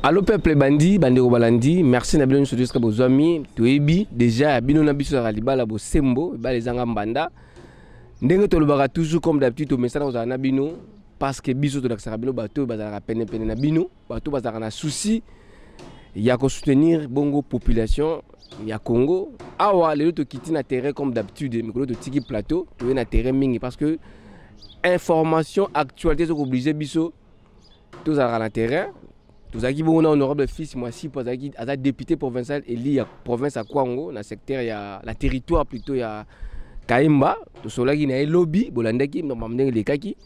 Allo peuple bandi, bandi balandi, merci na bino nso jusqu'à vos amis, toyebi déjà bino na biso za libala bo sembo, ba les anga mbanda. Ndenge to lobaka toujours comme d'habitude au message za na bino parce que biso to laksa bino bato bazala pene pene na bino, bato bazala na souci ya ko soutenir bongo population ya Congo. Awa lelo to kiti na terrain comme d'habitude, mikolo to tiki plateau, to na terrain mingi parce que information actualité sont obligé biso tous à la terrain. Tous à qui bon honorable fils moi si pour à député provincial élu à province à Kwango dans secteur il y a la territoire plutôt il y a Kaimba to sola qui na lobby bolandaki no mamne les kaki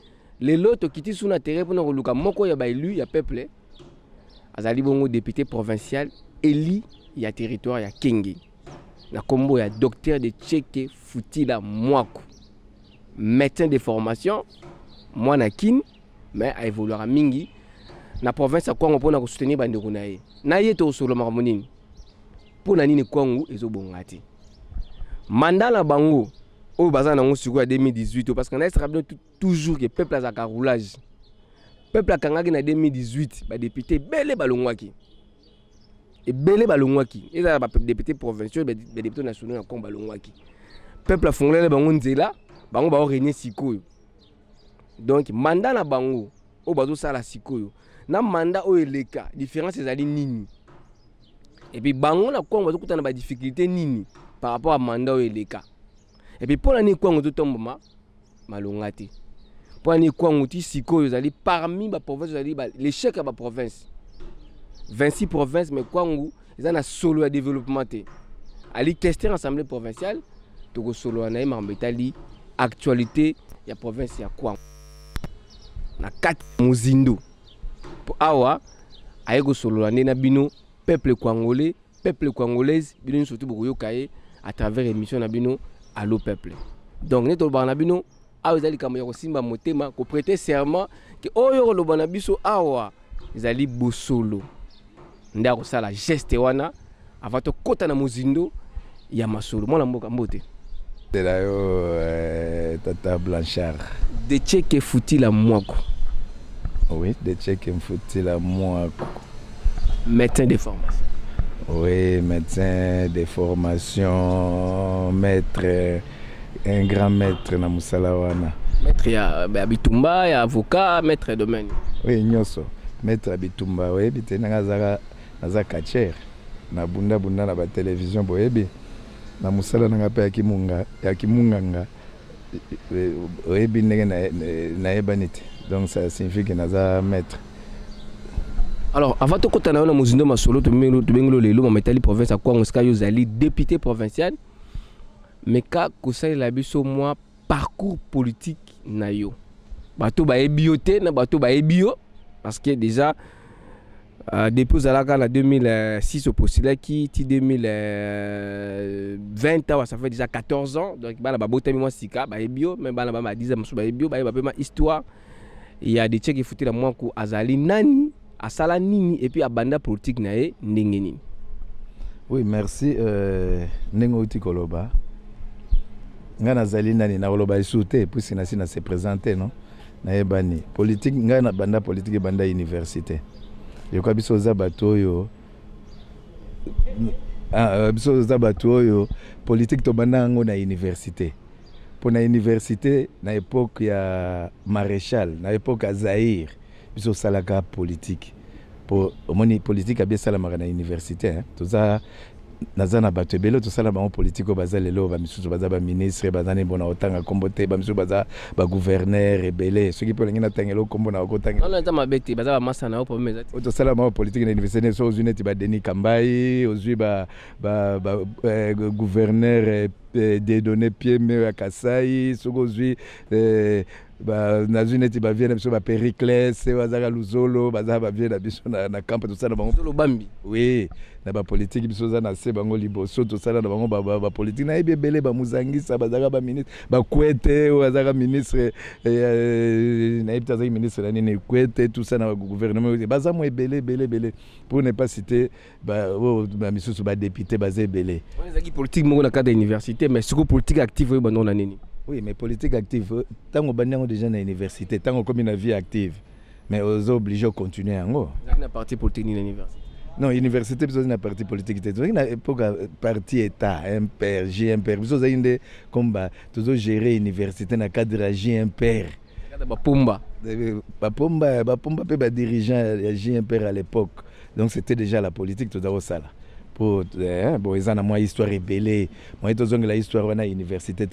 les lots qui sur na terrain pour na luka moko ya ba élu ya peuple azali bongo député provincial élu il y a territoire il y a Kenge na kombo ya docteur de Tcheke Futila Mwako médecin de formation moi na kin mais a évoluer à mingi na province à Kwango pour na soutenir bandeko na ye na ye to solo mamonini pour na nini Kwango ezobongati mandat na bango o baza na ngosiku ya 2018 parce que na sera toujours que peuple a ka roulage peuple a kangaki na 2018 ba député belé balongwaki et belé balongwaki eza ba député provincial ba député national na Kongo balongwaki peuple a fongolele bango nzela bango ba régner sikoyo donc mandat na bango o bazo sala sikoyo na mandat o eleka différence ezali nini et puis bango na Kongo bazo kutana ba difficulté nini par rapport à mandat o eleka et puis pour la ni Kongo to tomboma malongati pour la ni Kongo ti sikoyo ezali parmi ba province ezali l'échec à ba province 26 provinces mais Kongo ezana na solo ya développement te ali question assemblée provinciale to ko solo na mambetali actualité ya province ya Kwango na 4 muzindo awa ayeko solo na bino peuple congolais peuple congolaise bino surtout beaucoup yokaye à travers émission na bino allo peuple donc neto bana bino awa ezali kamo ya kosimba motema ko prêter serment que oyo lo bana biso awa ezali bosolo nda ko sala geste wana avant to kota na muzindo ya masolo mona mboka mbote de la yo Tata Blanchard de Tcheke Futila Mwako. Oui, de Tcheke Futila Mwako. Médecin de formation. Oui, médecin de formation, maître, un grand maître na Musalawana. Maître ya Bitumba, ya avocat, maître de domaine. Oui, nyoso. Maître Bitumba, oui, bitena naza kacher. Na bunda na ba télévision boyebi. Na musala nanga pa ya kimunganga oyebi ndenge na ebanite donc ça signifie que naza maître. Alors avant de kota na muzindo masolo to bengolo lelo ma metali province à Kwango ska yo zali député provincial mais ka kosala la biso moi parcours politique na yo bato ba ebioté na bato ba ebio parce que déjà depuis Zalaka en 2006 au postulat qui 2020 ça fait déjà 14 ans donc bala ba boté moi sika ba ebio même bala ba 10 ans ba ebio ba ma histoire il y a des Tcheke Futila Mwako azali nani asala nini et puis abanda politique na ye ndenge nini. Oui merci ndenge uti koloba ngana azali nani na koloba isute puisque na sina se présenter non na ebani politique ngana banda politique banda université. Je crois biso za bato yo biso za bato yo politique to banda ngo na université pour na université na époque ya maréchal na époque ya Zaïre biso salaka politique pour moni politique a bien salamaka na université hein to za nazana bato ebele to sala bango politique o baza lelo ba misusu baza ba ministre bazane bona otanga kombote ba misusu baza ba gouverneur ebele ceux qui peuvent ngina tangelo kombo na okotanga non non mabeti baza ba masa na o problème ezati to sala bango politique na université so ozuneti ba Denis Kambai ozui ba gouverneur des données pied me ya Kasai soko ozui ba nazuneti ba vienne biso ba Pericles bazaka Luzolo bazaka ba vienne biso na camp to sala bango Luzolo Bambi oui na ba politique biso za na se bango liboso to sala na bango ba politique na ebele ba muzangisa bazaka ba ministre ba Kwete bazaka ministre na ebita za ministre na nini Kwete tout ça na gouvernement baza mo ebele pour ne pas citer ba misusu ba député baza ebele on ezaki politique mo na cadre université mais siko politique active yo bando na nini. Oui mais politique active tant au banyango déjà na université tant comme une vie active mais aux obligés à continuer en haut. La partie politique de l'université. Non, l'université, besoin d'une partie politique. Il y a une partie État, MPR, JMPR. Besoin d'une combat, toujours gérer l'université dans le cadre de JMPR. Bapumba. Bapumba peut être dirigeant de JMPR à l'époque. Donc c'était déjà la politique, tout ça. Pour ils ont une histoire rebelle. Moi, ils ont la histoire de l'université,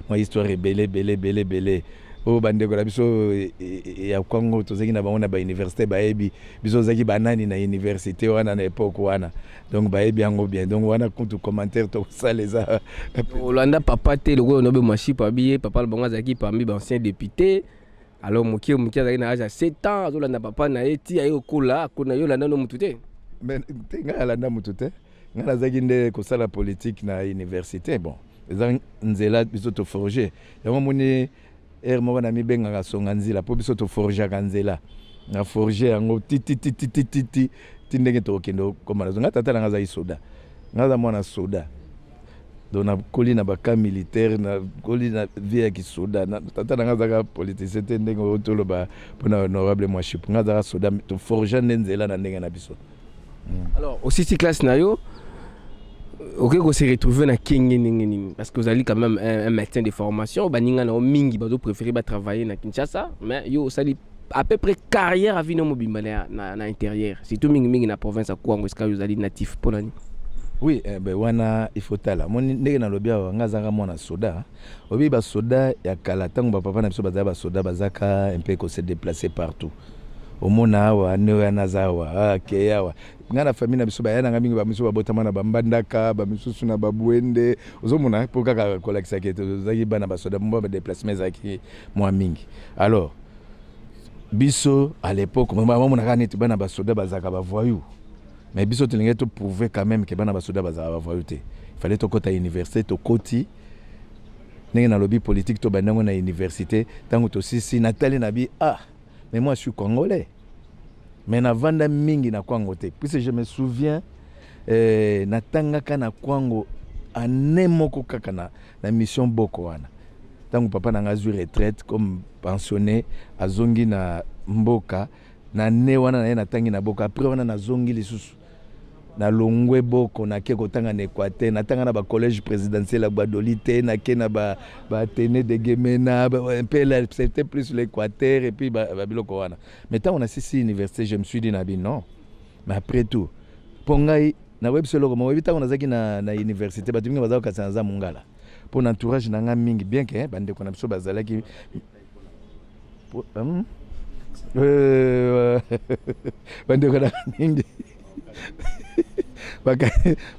moi, histoire rebelle. Oh bandeko la biso ya Kongo tozaki na bango na ba université baebi biso zaki banani na université wana na époque wana donc baebi yango bien donc wana compte commentaire to ça les a Olanda papa te loko no be machi pabier papa le bonga zaki parmi ancien député alors moki zaki na âge à 7 ans Olanda papa na eti ayo kola kona yo landa no mutute mais tenga landa mutute ngana zaki nde ko sala politique na université bon ezan nzela biso to forger yango moni moko na mibengaka songa nzela po biso to forgeaka nzela na forger yango ti ndenge tokende komana zonga tata nanga za soda ngaza mwana soda donc na koli na baka militaire na koli na vie ya kisoda na tata nanga za politicien te ndenge otoloba pona honorable mwaship ngaza soda to forger nzela na ndenge na biso. Alors au city class na yo ok, vous se retrouver dans Kingi parce que vous avez quand même un médecin de formation. Baninga na mingi bazo préférer travailler na Kinshasa, mais yo ça à peu près carrière à vie no mobimale na intérieur. C'est tout mingi na province à Kwango est-ce que vous allez natif pour l'année. Oui, ben wana il faut tala. Mon ndenge na lobia ngazanga mona soda. Obi ba soda ya kala tango ba papa na biso bazaba soda bazaka un peu ko se déplacer partout. Omona wa newa nazawa keyawa ngana famille na biso bayana nga mingi ba miso babotama na bambandaka ba misusu na babwende ozomona pour kaka kolakisa keto zaki bana basoda mbo ba déplacement zaki moi mingi alors biso à l'époque maman na kaneti bana basoda bazaka ba voyou mais biso telinga to prouver quand même que bana basoda bazaka ba voyou te il fallait to kota université to koti ndenge na lobby politique to bandango na université tango to sisi natali na bi mais moi je suis congolais. Mais na vanda mingi na Kwango te. Puisque je me souviens na tangaka na Kwango anemoko kaka na mission boko wana. Tango papa na ngazu retraite comme pensionné azongi na mboka na ne wana na tangi na boka après wana na zongi lisusu. Na longwe boko na ke kotanga na Équateur na tanga na ba collège présidentiel à Guadolite na ke na ba Athénée de Gemena un peu là c'était plus l'Équateur et puis ba biloko wana mais tant on a sisi université je me suis dit na bi non mais après tout pongai na web solo comme web tant on a zaki na université ba tuminga bazaka kanza mungala pour entourage na nga mingi bien que bande ko na biso bazalaki bande ko na mingi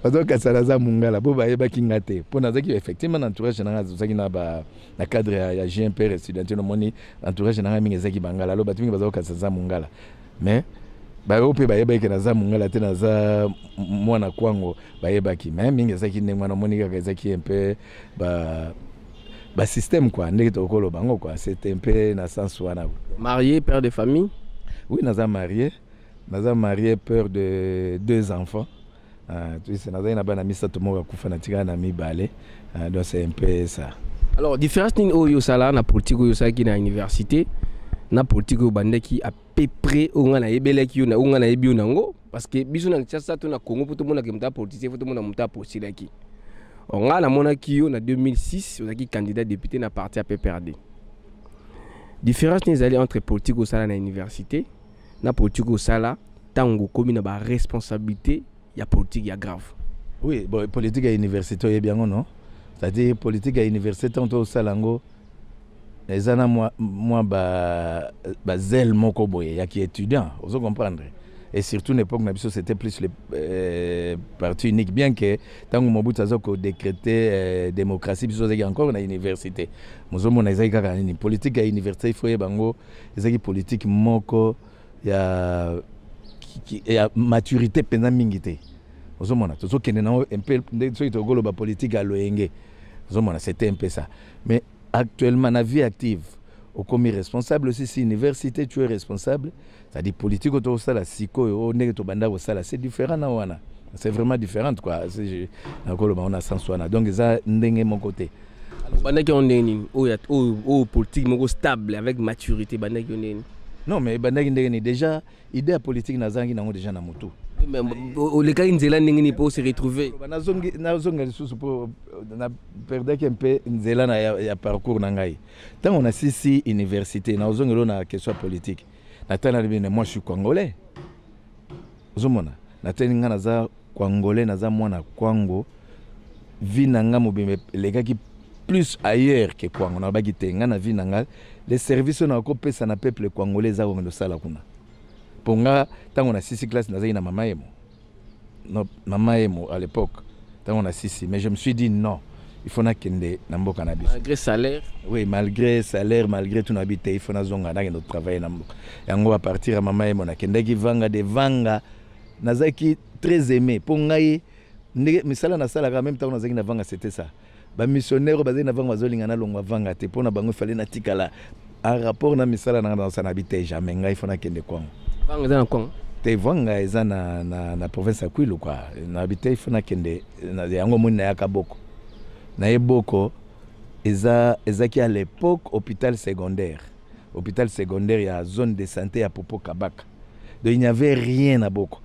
bazoka salaza mungala bo bayeba kingate pona zaki effectivement entourage na zaki na ba na cadre ya GMPR étudiant no moni entourage na mingi zaki bangala lo batingi bazoka salaza mungala mais ba ope bayeba ke na za mungala te na za mwana Kwango bayeba ki mais mingi zaki ne mwana moni ka zaki un peu ba système quoi ndeke to kolo bango quoi c'était un peu na sens wana. Marié, père de famille? Oui, naza marié. Naza marié, père de 2 enfants. Tu sais, naza na bana misa to moka kufa na tika na mibale. Donc c'est un peu ça. Alors différence ni oyo sala na politique oyo sala ki na université na politique oyo bandeki à peu près onga na yebeleki yo na onga na yebi nango parce que biso na Kinshasa to na Congo poto mona ke mta politicien poto mona mta postulaki. Onga na mona ki yo na 2006 ozaki candidat député na parti APPRD. Différence ni zali entre politique oyo sala na université na politique au sala tango komi na ba responsabilité ya politique ya grave. Oui, bon politique à université est bien non? C'est-à-dire politique à université tant au salango les ana moi ba zel moko boye ya qui étudiant, vous comprendre. Et surtout une époque nabiso c'était plus le parti unique bien que tango Mobutu azoko décréter démocratie biso zaki encore na université. Mozomo na zaki kaka ni politique à université il faut yebango zaki politique moko ya maturité pendant mingité ozomona tozo kende na un peu ndeko to golo ba politique à loenge ozomona c'était un peu ça mais actuellement la vie active au commis responsable aussi si université tu es responsable ça dit politique to ça la siko o ndeko to banda ko ça c'est différent na wana c'est vraiment différent quoi c'est na golo ba on a sens wana donc ça ndenge mon côté alors banda ki on ndeni o politique moko stable avec maturité banda ki on ndeni Non, mais bandaki ndenge déjà idée politique nazangi nango déjà na motu. Mais les cas nzela ndenge pour se retrouver. Nazonga lisusu pour na perdaki un peu nzela na ya parcours na ngai. Tant on a sisi université nazongelo na question politique. Natana libine moi je suis congolais. Zomona. Natani nga naza congolais naza mwana Kwango. Vie nanga mobimbe legaki plus ailleurs que Kwango na baki tenga na vie nanga. Les services na ko pesa na peuple congolais za ngendo sala kuna. Ponga tant on a 6 classes na na mama emo. Non, mama emo à l'époque. Tant on a 6 mais je me suis dit non, il faut na kende na mboka na biso. Malgré salaire. Oui, malgré salaire, malgré tout n'habité, il faut na zonga na notre travail na mboka. Yango à partir à mama emo na kende ki vanga de vanga nazaki très aimé. Ponga ye misala na sala quand même temps nazaki na vanga c'était ça. Ba missionnaire bazali na vanga bazolinga na longwa vanga te pona bango fallait na tikala en rapport na misala na sana habité jamais ngai il faut na kende Kwango. Vanga za na Kwango. Te vanga eza na province ya Kwilu quoi. Na habité il faut na kende na yango moni na yakaboko. Na yeboko eza qui à l'époque hôpital secondaire. Hôpital secondaire il y a zone de santé à Popo Kabaka. Donc il n'y avait rien à Boko.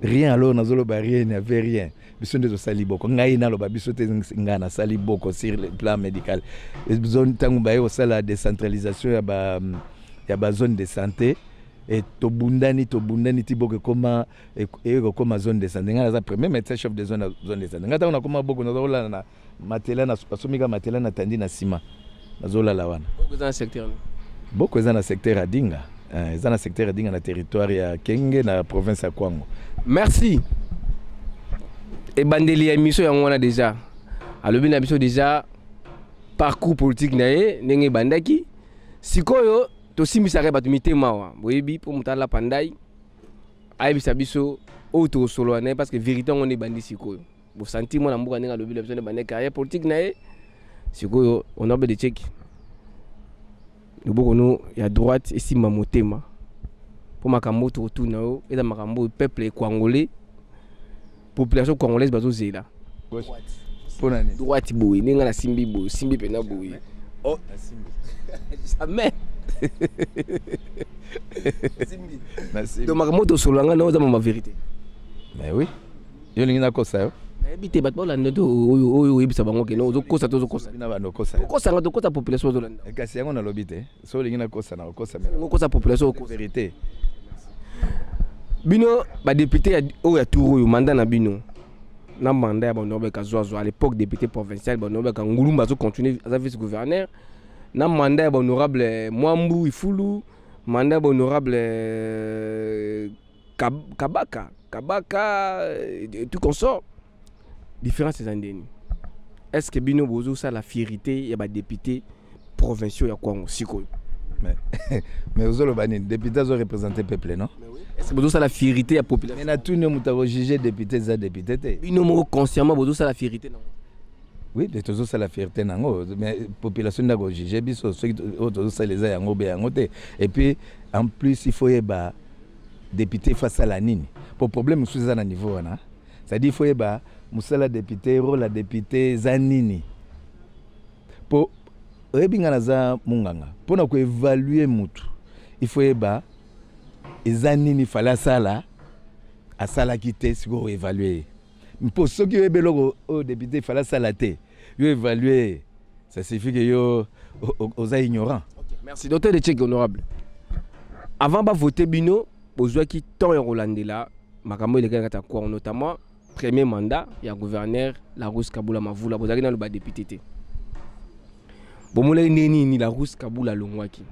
Rien alors na zolo ba rien, il n'y avait rien. Biso ndezo sali boko ngai na loba biso te ngana sali boko sur le plan médical. Zone tangu ba yo sala décentralisation ya ba zone de santé et tobundani ti boko koma koma zone de santé ngana za premier médecin chef de zone de santé ngata on a koma boko na zola na matela na asomika matela na tandi na sima na zola la wana boko za secteur boko za na secteur adinga za na secteur adinga na territoire ya Kenge na province ya Kwango. Merci. Et bandeli ya émission yango wana déjà alobi na biso déjà parcours politique na ye ndenge bandaki sikoyo tosimbisaka bato mitema wa boyebi mpo motala pandai ayebisa biso oyo tokosolola na ye parce que vérité yango nde ebandi sikoyo bosanti mwana mboka ndenge alobi na biso nde bandi carrière politique na ye sikoyo honorable de Tcheki loboko no ya droite esimba motema mpo makambo tokotuna yo eza makambo peuple congolais population congolaise bazozela droite boye ndenge na simbi boye simbi pena boye oh jamais donc makambo tosolanga na oza ma vérité. Mais oui yo lingi nakosa yo nayebite bato balanda to oyo oyebisa bango ke no ozokosa to ozokosa okosanga tokosa population ozolanda kasi yango nalobi te so lingi nakosa na okosa okosa population vérité. Bino ba député oyo ya tour oyo mandat na bino na mandat ya honorable Kazwazo à l'époque député provincial honorable Ngulumba zo continuer as vice gouverneur na mandat ya honorable Mwambu Ifulu mandat ya honorable Kabaka tout consort différence c'est andeni est-ce que bino bozo ça la fierté ya ba député provinciaux ya Kwango sikoyo mais vous avez député ont représenté le peuple, non? Est-ce que vous avez la fierté à la population? Mais tout le monde a jugé député et député. Nous consciemment vous avez la fierté, non? Oui, mais tous la fierté, non? Mais la population a jugé, ceux qui ont les ailes et puis en plus il faut y avoir député face à la nini. Pour problème c'est à niveau, non? C'est-à-dire il faut y avoir musala député, rôle député zanini. Pour rebinga za munganga pona ko évaluer mutu il faut eba ezanini fala sala asala kité siko évaluer mpo soki ebeloko o député fala sala te yo évaluer ça signifie que yo oza ignorant. Okay, merci docteur de Tcheki honorable avant ba voter bino bozwa ki temps rolandela makambo ile kaka kwa notamment premier mandat ya gouverneur la Rousse Kabula Mavula bozaki na le ba député te bomole neni la Rousse Kabula longwaki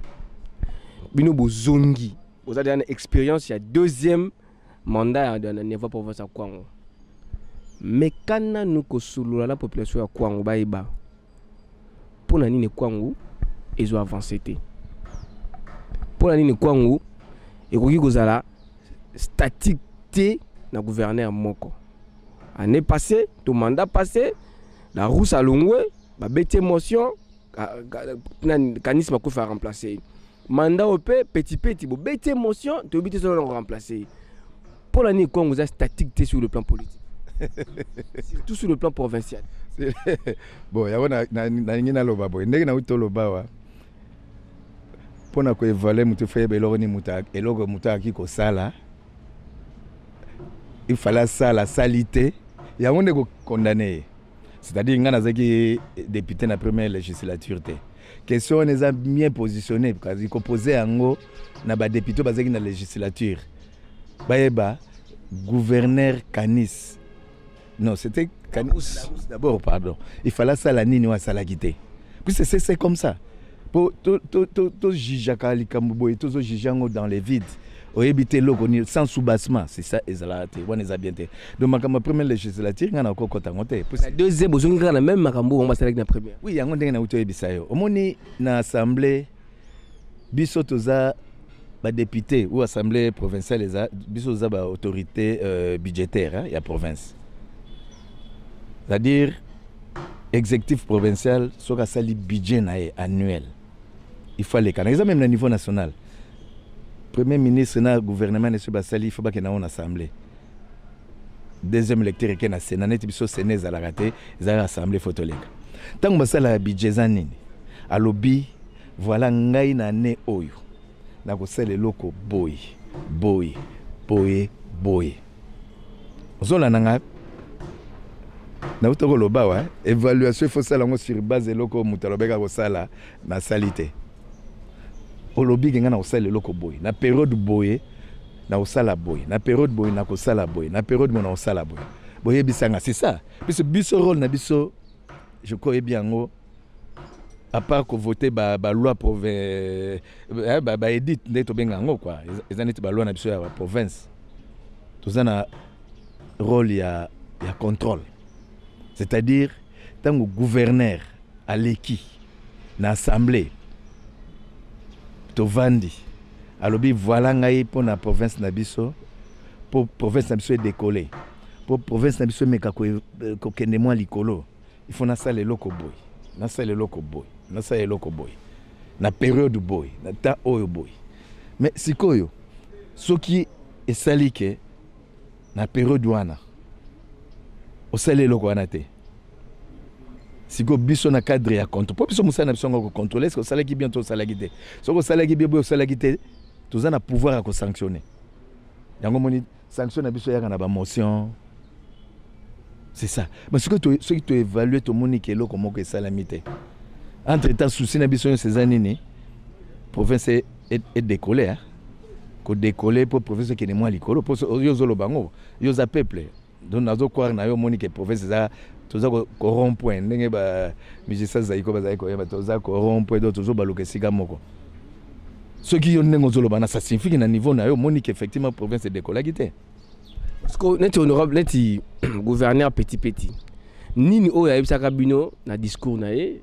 bino bozongi bozali une expérience ya deuxième mandat de la niveau province ya Kwango mais kana nuko sulula la population ya Kwango baiba pona nini Kwango ezo avancer te pona nini Kwango ekoki kozala statique te na gouverneur moko année passée tout mandat passé la Rousse alongwe ba bête émotion kanisme ko faire remplacer mandat au petit bo bête émotion to bité solo remplacer pour l'année quand vous êtes statique sur le plan politique surtout sur le plan provincial bon ya wana na ngina loba boy ndenge na uto loba wa pour na ko évaluer mutu fait beloko ni muta eloko muta ki ko sala il fallait ça la salité il y a on est condamné c'est-à-dire ngana zaki député na première législature té question on est bien positionné parce qu'il composait ango na ba député bazaki na législature baeba gouverneur Canis non c'était Canis d'abord pardon il fallait ça la nini wa sala quitté puis c'est comme ça pour to jijaka likambo et to jijango dans les vides au éviter l'eau sans soubassement c'est ça ezalate on les a bien té donc ma première législature ngana ko kota ngote la deuxième besoin ngana même makambo on va select na première oui yango ndenge na uto ebisayo omoni na assemblée biso toza ba député ou assemblée provinciale eza biso za ba autorité budgétaire ya province c'est-à-dire exécutif provincial soka sali budget na annuel il faut les canaliser même au niveau national premier ministre na gouvernement ne se basali il faut pas que na on assemblée deuxième lecteur que na sénat net biso sénat za la raté za assemblée photolenga tant basala budget za nini alobi voilà ngai na ne oyo na ko sele loko boy ozola nanga na utoko loba wa évaluation faut ça lango sur base loko mutalobeka ko sala na salité olobi kenga na osala loko boy na période boy na osala boy na période boy na ko sala boy na période mo na osala boy boye bisanga c'est ça parce que biso rôle na biso je crois bien ngo à part que voter ba loi province ba edit ndeto benga ngo quoi ezaneti ba loi na biso ya province tozana rôle ya contrôle c'est-à-dire tant que gouverneur à l'équipe na assemblée tovandi alobi voilà ngai pour la province na biso pour province na biso décoller pour province na biso meka ko kende moi likolo il faut na sala loko boy na sala loko boy na sala loko boy na période boy na ta oyo boy mais sikoyo soki esali ke na période wana osala loko wana te siko biso na cadre ya contrôle po biso musana biso ngoko contrôler est-ce que sala ki bientôt sala ki te soko sala ki biebo sala ki te toza na pouvoir à sanctionner yango moni sanction na biso yaka na ba motion c'est ça mais ce que tu évaluer to moni ke loko moko esalamite entre temps souci na biso ces années ni province est décollé hein ko décoller pour province qui ne moi likolo pour yo zolo bango yo za peuple donc nazo croire na yo moni ke province za toza ko rond-point ndenge ba musicien zaiko bazaiko ya toza ko rond-point do tozo baluka sika moko ce qui yon ndenge zolo bana ça signifie que na niveau na yo moni ke effectivement province est décollé te parce que net honorable net gouverneur petit nini o ya bisaka bino na discours na ye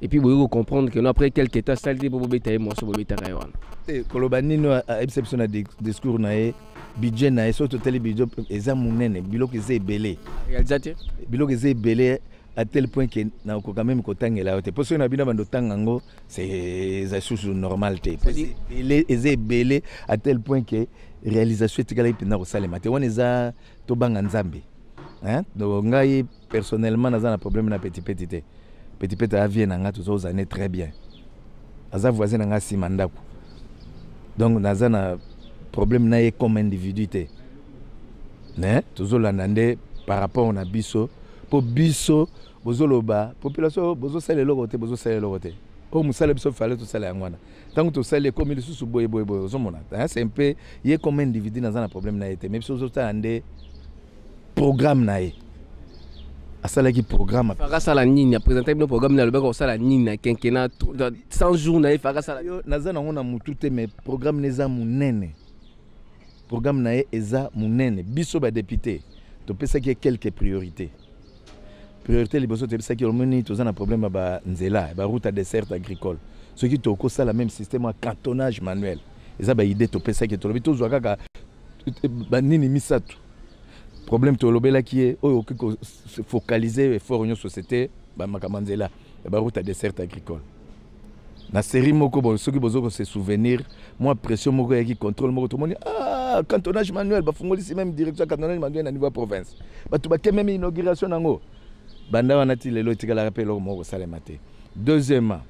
et puis vous comprendre que après quelques temps ça pour betailler moi sur betailler wana et koloba nino a exception na discours na ye budget na ye surtout tel budget eza munene biloko eza ebele réalisateur biloko eza ebele à tel point que na ko quand même ko tangela te parce que na bina bando tangango c'est ça sous normal te ele eza ebele à tel point que réalisation etikala ipina ko salema te wana eza to banga nzambe hein donc ngai personnellement naza na problème na petit te avie na nga tous années très bien aza voisin na nga si mandako donc naza na problème na ye comme individu te mais tozolanda nde par rapport na biso po biso bozoloba population bozosala eloko te o musala biso fallait tosala yango wana tant que tosala comme lisusu boye ozomona c'est un peu ye comme individu naza na problème na ye te mais biso ozotala nde programme na ye asalaki programme faka sala nini présenter nos programme na lobaka sala nini na quinquennat 100 jours na faka sala yo naza nango na mutu te mais programme neza munene programme na ye eza munene biso ba député to pesaki quelques priorités liboso to pesaki omoni toza na problème ba nzela ba route à dessert agricole ce qui to ko sala même système à cantonnage manuel eza ba idée to pesaki to lobi to zwa kaka ba nini misatu problème to lobela qui est se focaliser effort union société ba makamanzela ba route à dessert agricole na série moko bon ceux qui besoin se souvenir moi pression moko qui contrôle moko tout le monde cantonnage manuel ba fungoli si même direction cantonnage manuel na niveau province ba tu ba même inauguration nango banda wana ti lelo tikala rappel moko salemate deuxièmement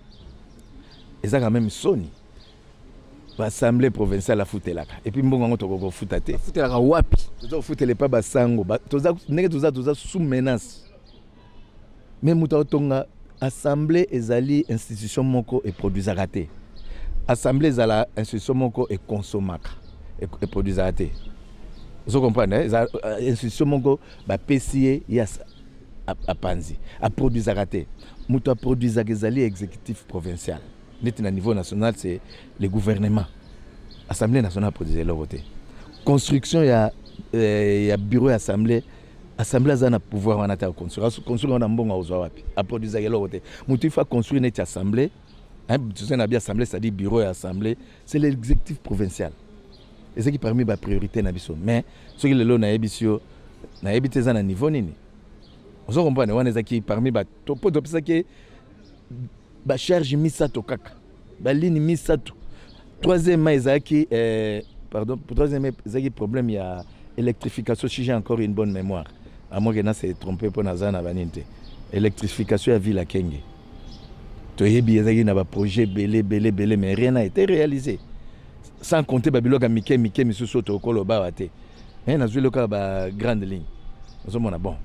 eza quand même soni l'Assemblée provinciale a foutu là. Et puis, bon, on a foutu. Foutu là, wapi. Tout foutu les pas basango. Tout ça sous menace. Mais mouta Assemblée ezali institution moko et produit raté. Assemblée ezala institution moko et consommaka et produit raté. Vous comprenez? Institution moko ba PCA yas a panzi a produit raté. Mouta produit ezali exécutif provincial. Net na niveau national c'est le gouvernement. Assemblée nationale produit leur vote. Construction ya bureau assemblée. Assemblée a un pouvoir en attaque construire. Construire on a bon aux wapi. A produire leur vote. Moutou il faut construire une assemblée. Tu sais, une assemblée, c'est-à-dire bureau et assemblée, c'est l'exécutif provincial. Et c'est qui parmi les priorités nabiso. Mais ce qui est là, na habité ça na niveau nini. Vous comprenez, on est qui parmi les topo de ça que ba charge misato kaka. Ba ligne misato. Troisième qui pardon, pour troisième il problème il y a électrification si j'ai encore une bonne mémoire. À moins que na s'est trompé pour nazana baninte. Électrification à ville à Kenge. Tu as bien un projet belé, mais rien n'a été réalisé. Sans compter Babiloga Miké, Monsieur Soto, Kolobawate. Mais nous avons une grande ligne. Nous avons bon.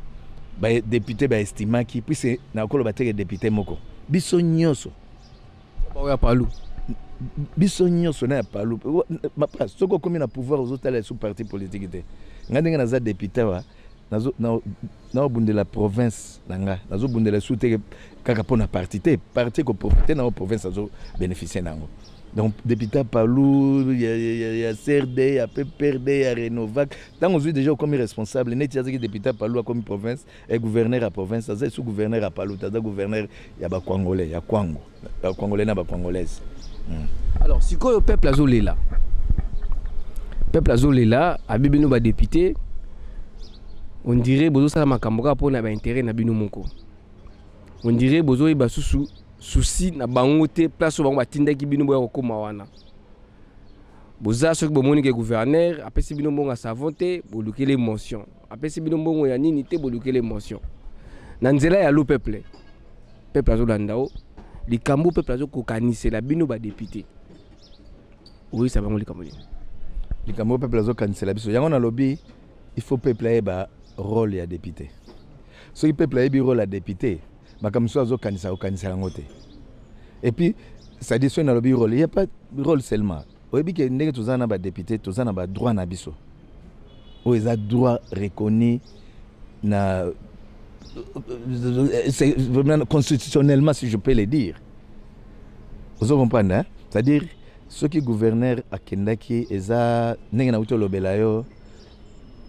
Député, estimé qui, puis c'est un député Moko. Bissonioso. Bissonioso n'a pas lu. Ma place, ce qu'on a pouvoir aux autres sous-partis politiques. Nous avons un député. Nous de la province, nous avons la soute pour parti que profiter dans la province bénéficier. Donc, député Palou, il y a CRD, il y a PPRD, il y a Renovac. Tant qu'on est déjà comme responsable, il y a des députés Palou comme province et gouverneur à province, il y a sous-gouverneur à Palou, il y a gouverneur, il y a Congolais, il y a Kwango. Il y a Congolais, il y a Congolaise. Alors, si le peuple azolé là, le peuple azolé là, a bébé nous député. On dirait que ça m'a cambré pour n'avoir intérêt na bino moko. On dirait que ba souci na bangote place au batinda ki bino boya ko mawana. Boza ce que bomoni ke gouverneur après si bino bonga savonté boluke l'émotion. Après si bino bongo ya nini te boluke l'émotion. Na nzela ya lo peuple. Peuple azolandao, li kambo peuple azoko kanise la bino ba député. Oui, ça va ngoli kambo. Li kambo peuple azoko kanise la biso. Yango na lobby, il faut peuple eba rôle ya député. Ce qui peuple a rôle à député, mais comme ça, et puis, ça dit que dans le rôle, il n'y a pas de rôle seulement. Au début, il y a des députés, il y a des droits à biso. Il y a des droits reconnus constitutionnellement, si je peux le dire. Vous comprenez, hein? C'est-à-dire, ceux qui gouvernent à Kendaki, ils ont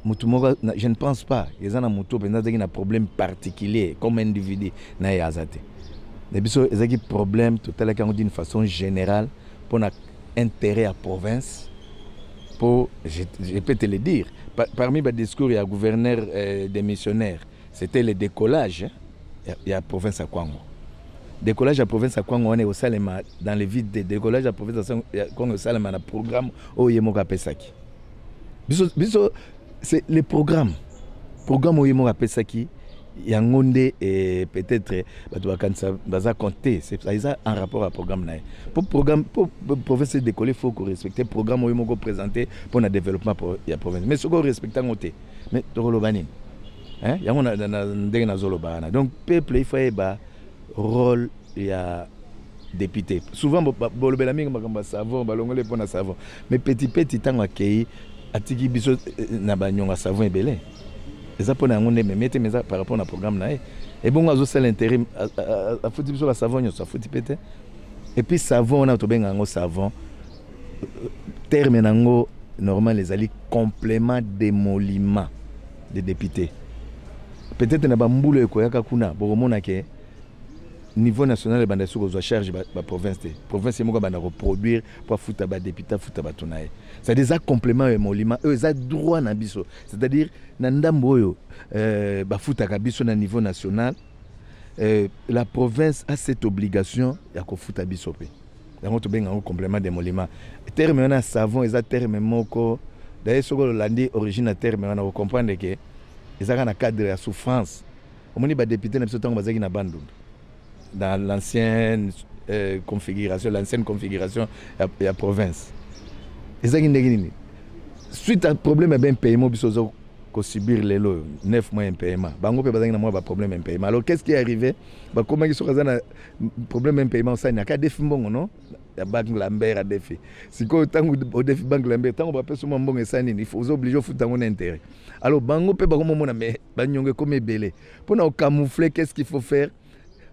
je ne pense pas qu'ils ont un problème particulier comme individu. Ils ont un problème total d'une façon générale pour l'intérêt à la province. Je peux te le dire. Parmi les discours, il y a un gouverneur des missionnaires. C'était le décollage. Il y a la province à Kwango. Décollage à la province à Kwango, on est au Salema, dans le vide de décollage à la province à Kwango, au Salema, dans le programme Oyemoka Pesaki. C'est le programme. Le programme où il m'a appelé ça qui y a et peut-être ça compter. C'est ça en rapport au programme. Pour le province de décoller, il faut respecter le programme où il m'a présenté pour le développement de la province. Mais ce qu'on respecte, mais tu as il y a un donc peuple il faut un rôle et député. Souvent savon, savon. Mais petit temps accueilli. Atiki biso na banyonga savon ebele. Eza pona ngone memete meza par rapport au programme na et bon azo sel intérêt a fouti biso la savon yo ça fouti pété. Et puis savon on a to benga ngo savon terme nango normal les ali complément d'émolument des députés. Peut-être na ba mbulo ekoyaka kuna bokomona ke niveau national banda soko zo charge ba province province moko banda reproduire pour fouta ba député fouta ba tonaye. C'est des compléments émolument eux ça droit na biso. C'est-à-dire na ndambo oyo ba fouta ka biso na niveau national la province a cette obligation ya ko fouta biso pe. Donc to benga un complément d'émolument. Terme na savon eza terme moko d'ailleurs soko landi origine terme on a comprendre que eza na cadre ya souffrance. Omoni ba député na biso tango bazaki na bandundu. Dans l'ancienne configuration de la province. ezaki ndenge nini suite à problème ben paiement biso ko subir les lots 9 mois impayement bango pe bazangi na moi ba problème impayement alors qu'est-ce qui est arrivé ba comment ils sont na problème impayement ça n'y a qu'à défi mbongo non ya banque Lambert a défi siko tango au défi banque Lambert tango ba peso mbongo ça il faut obliger futa mon intérêt alors bango pe ba comme mona mais ba nyonge comme belé pour na camoufler qu'est-ce qu'il faut faire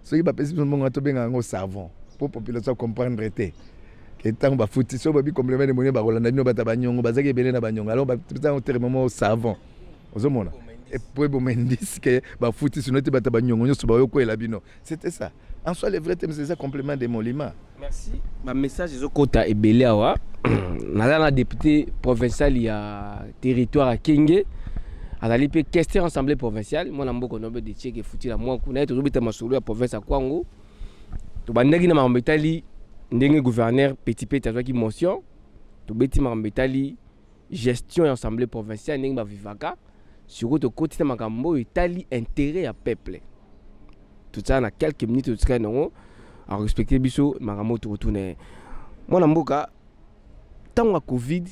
ce qui ba peso mbongo to benga ngo savon pour population comprendre té que tant ba fouti so ba bi complément de monnaie ba rolanda no bata ba nyongo bazaki belé na ba nyongo alors ba tout en terme au savon ozomona et pour bon indice que ba fouti sur notre bata ba nyongo nyoso ba yoko elabino c'était ça en soi les vrais thèmes c'est ça complément de molima. Merci ma message ezokota ebele awa na député provincial ya territoire à Kenge azali pe question assemblée provinciale mwana mboko nobe de cheke futi la mwa kuna to bita masolo ya province ya Kwango to bandaki na mambetali ndenge gouverneur petit azwaki motion to beti mambetali gestion ya assemblée provinciale ndenge ba vivaka surtout to côté makambo itali intérêt à peuple tout ça na quelques minutes tout ça non à respecter biso makambo to retourner mwana mboka tant à covid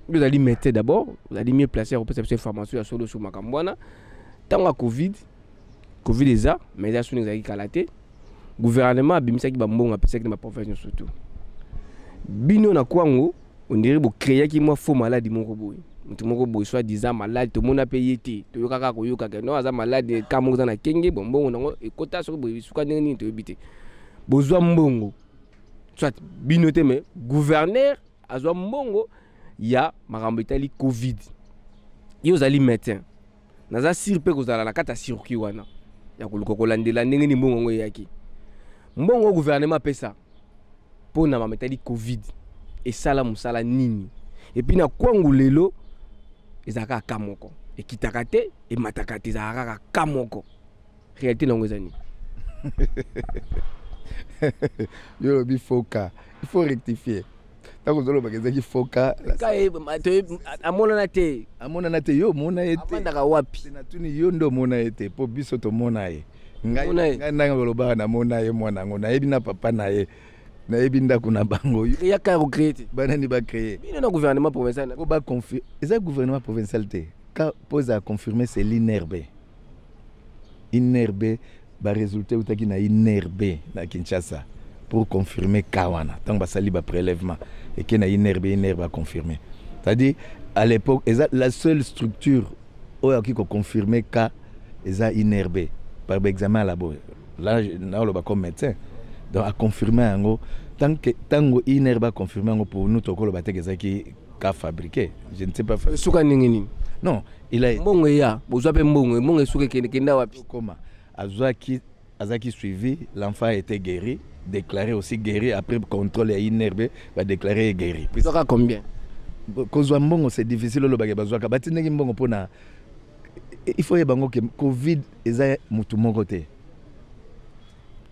vous allez mettre d'abord vous allez mieux placer pour cette information ya solo sur makambo wana tant à covid eza mais ça sous ezaki kalaté gouvernement abimisaki ba mbongo apesaki na province surtout bino na Kwango on dirait bo créer ki moi faux maladie moko boy mutu moko boy soit disant malade to mona paye te to yoka ko yoka ke no aza malade kamo za na Kenge bongo nango ekota so boy suka nini to yebite bozwa mbongo soit bino te mais gouverneur azwa mbongo ya makambo itali covid yo zali médecin naza sirpe ko zala na kata circuit wana ya kuluko kolandela ndenge ni mbongo ngo yaki mbongo gouvernement pesa pour na mametali covid et sala musala nini et puis na Kwango lelo ezaka kamoko et kitakate et matakate ezaka kamoko réalité nango ezani yo bi foka il faut rectifier tako zolo bakezaki foka amona na te yo mona ete amandaka wapi na tuni yo ndo mona ete po biso to mona ye ngai nanga loba na mona ye mwana ngo na yebi na papa na ye na yebi ndako na bango ya ka recréer banani ba créer bino na gouvernement provincial ko ba confirmer eza gouvernement provincial te ka pose à confirmer c'est l'INRB ba résultat utaki na INRB na Kinshasa pour confirmer kawana tant ba sali ba prélèvement et que na INRB a confirmé c'est-à-dire à l'époque la seule structure où qui confirmer ka eza INRB par examen labo là on va comme médecin donc à confirmer ango tant que tango INRB a confirmé ango pour nous tokolo bateke zaki ka fabriqué je ne sais pas faire suka ningini non il a mbongo ya bozwa pe mbongo suka kenda wapi comment azaki suivi l'enfant a été guéri déclaré aussi guéri après contrôle à INRB va déclarer guéri puis ça combien kozwa mbongo c'est difficile lo bagé bazwa ka batindeki mbongo pona il faut yebango que covid eza mutu moko te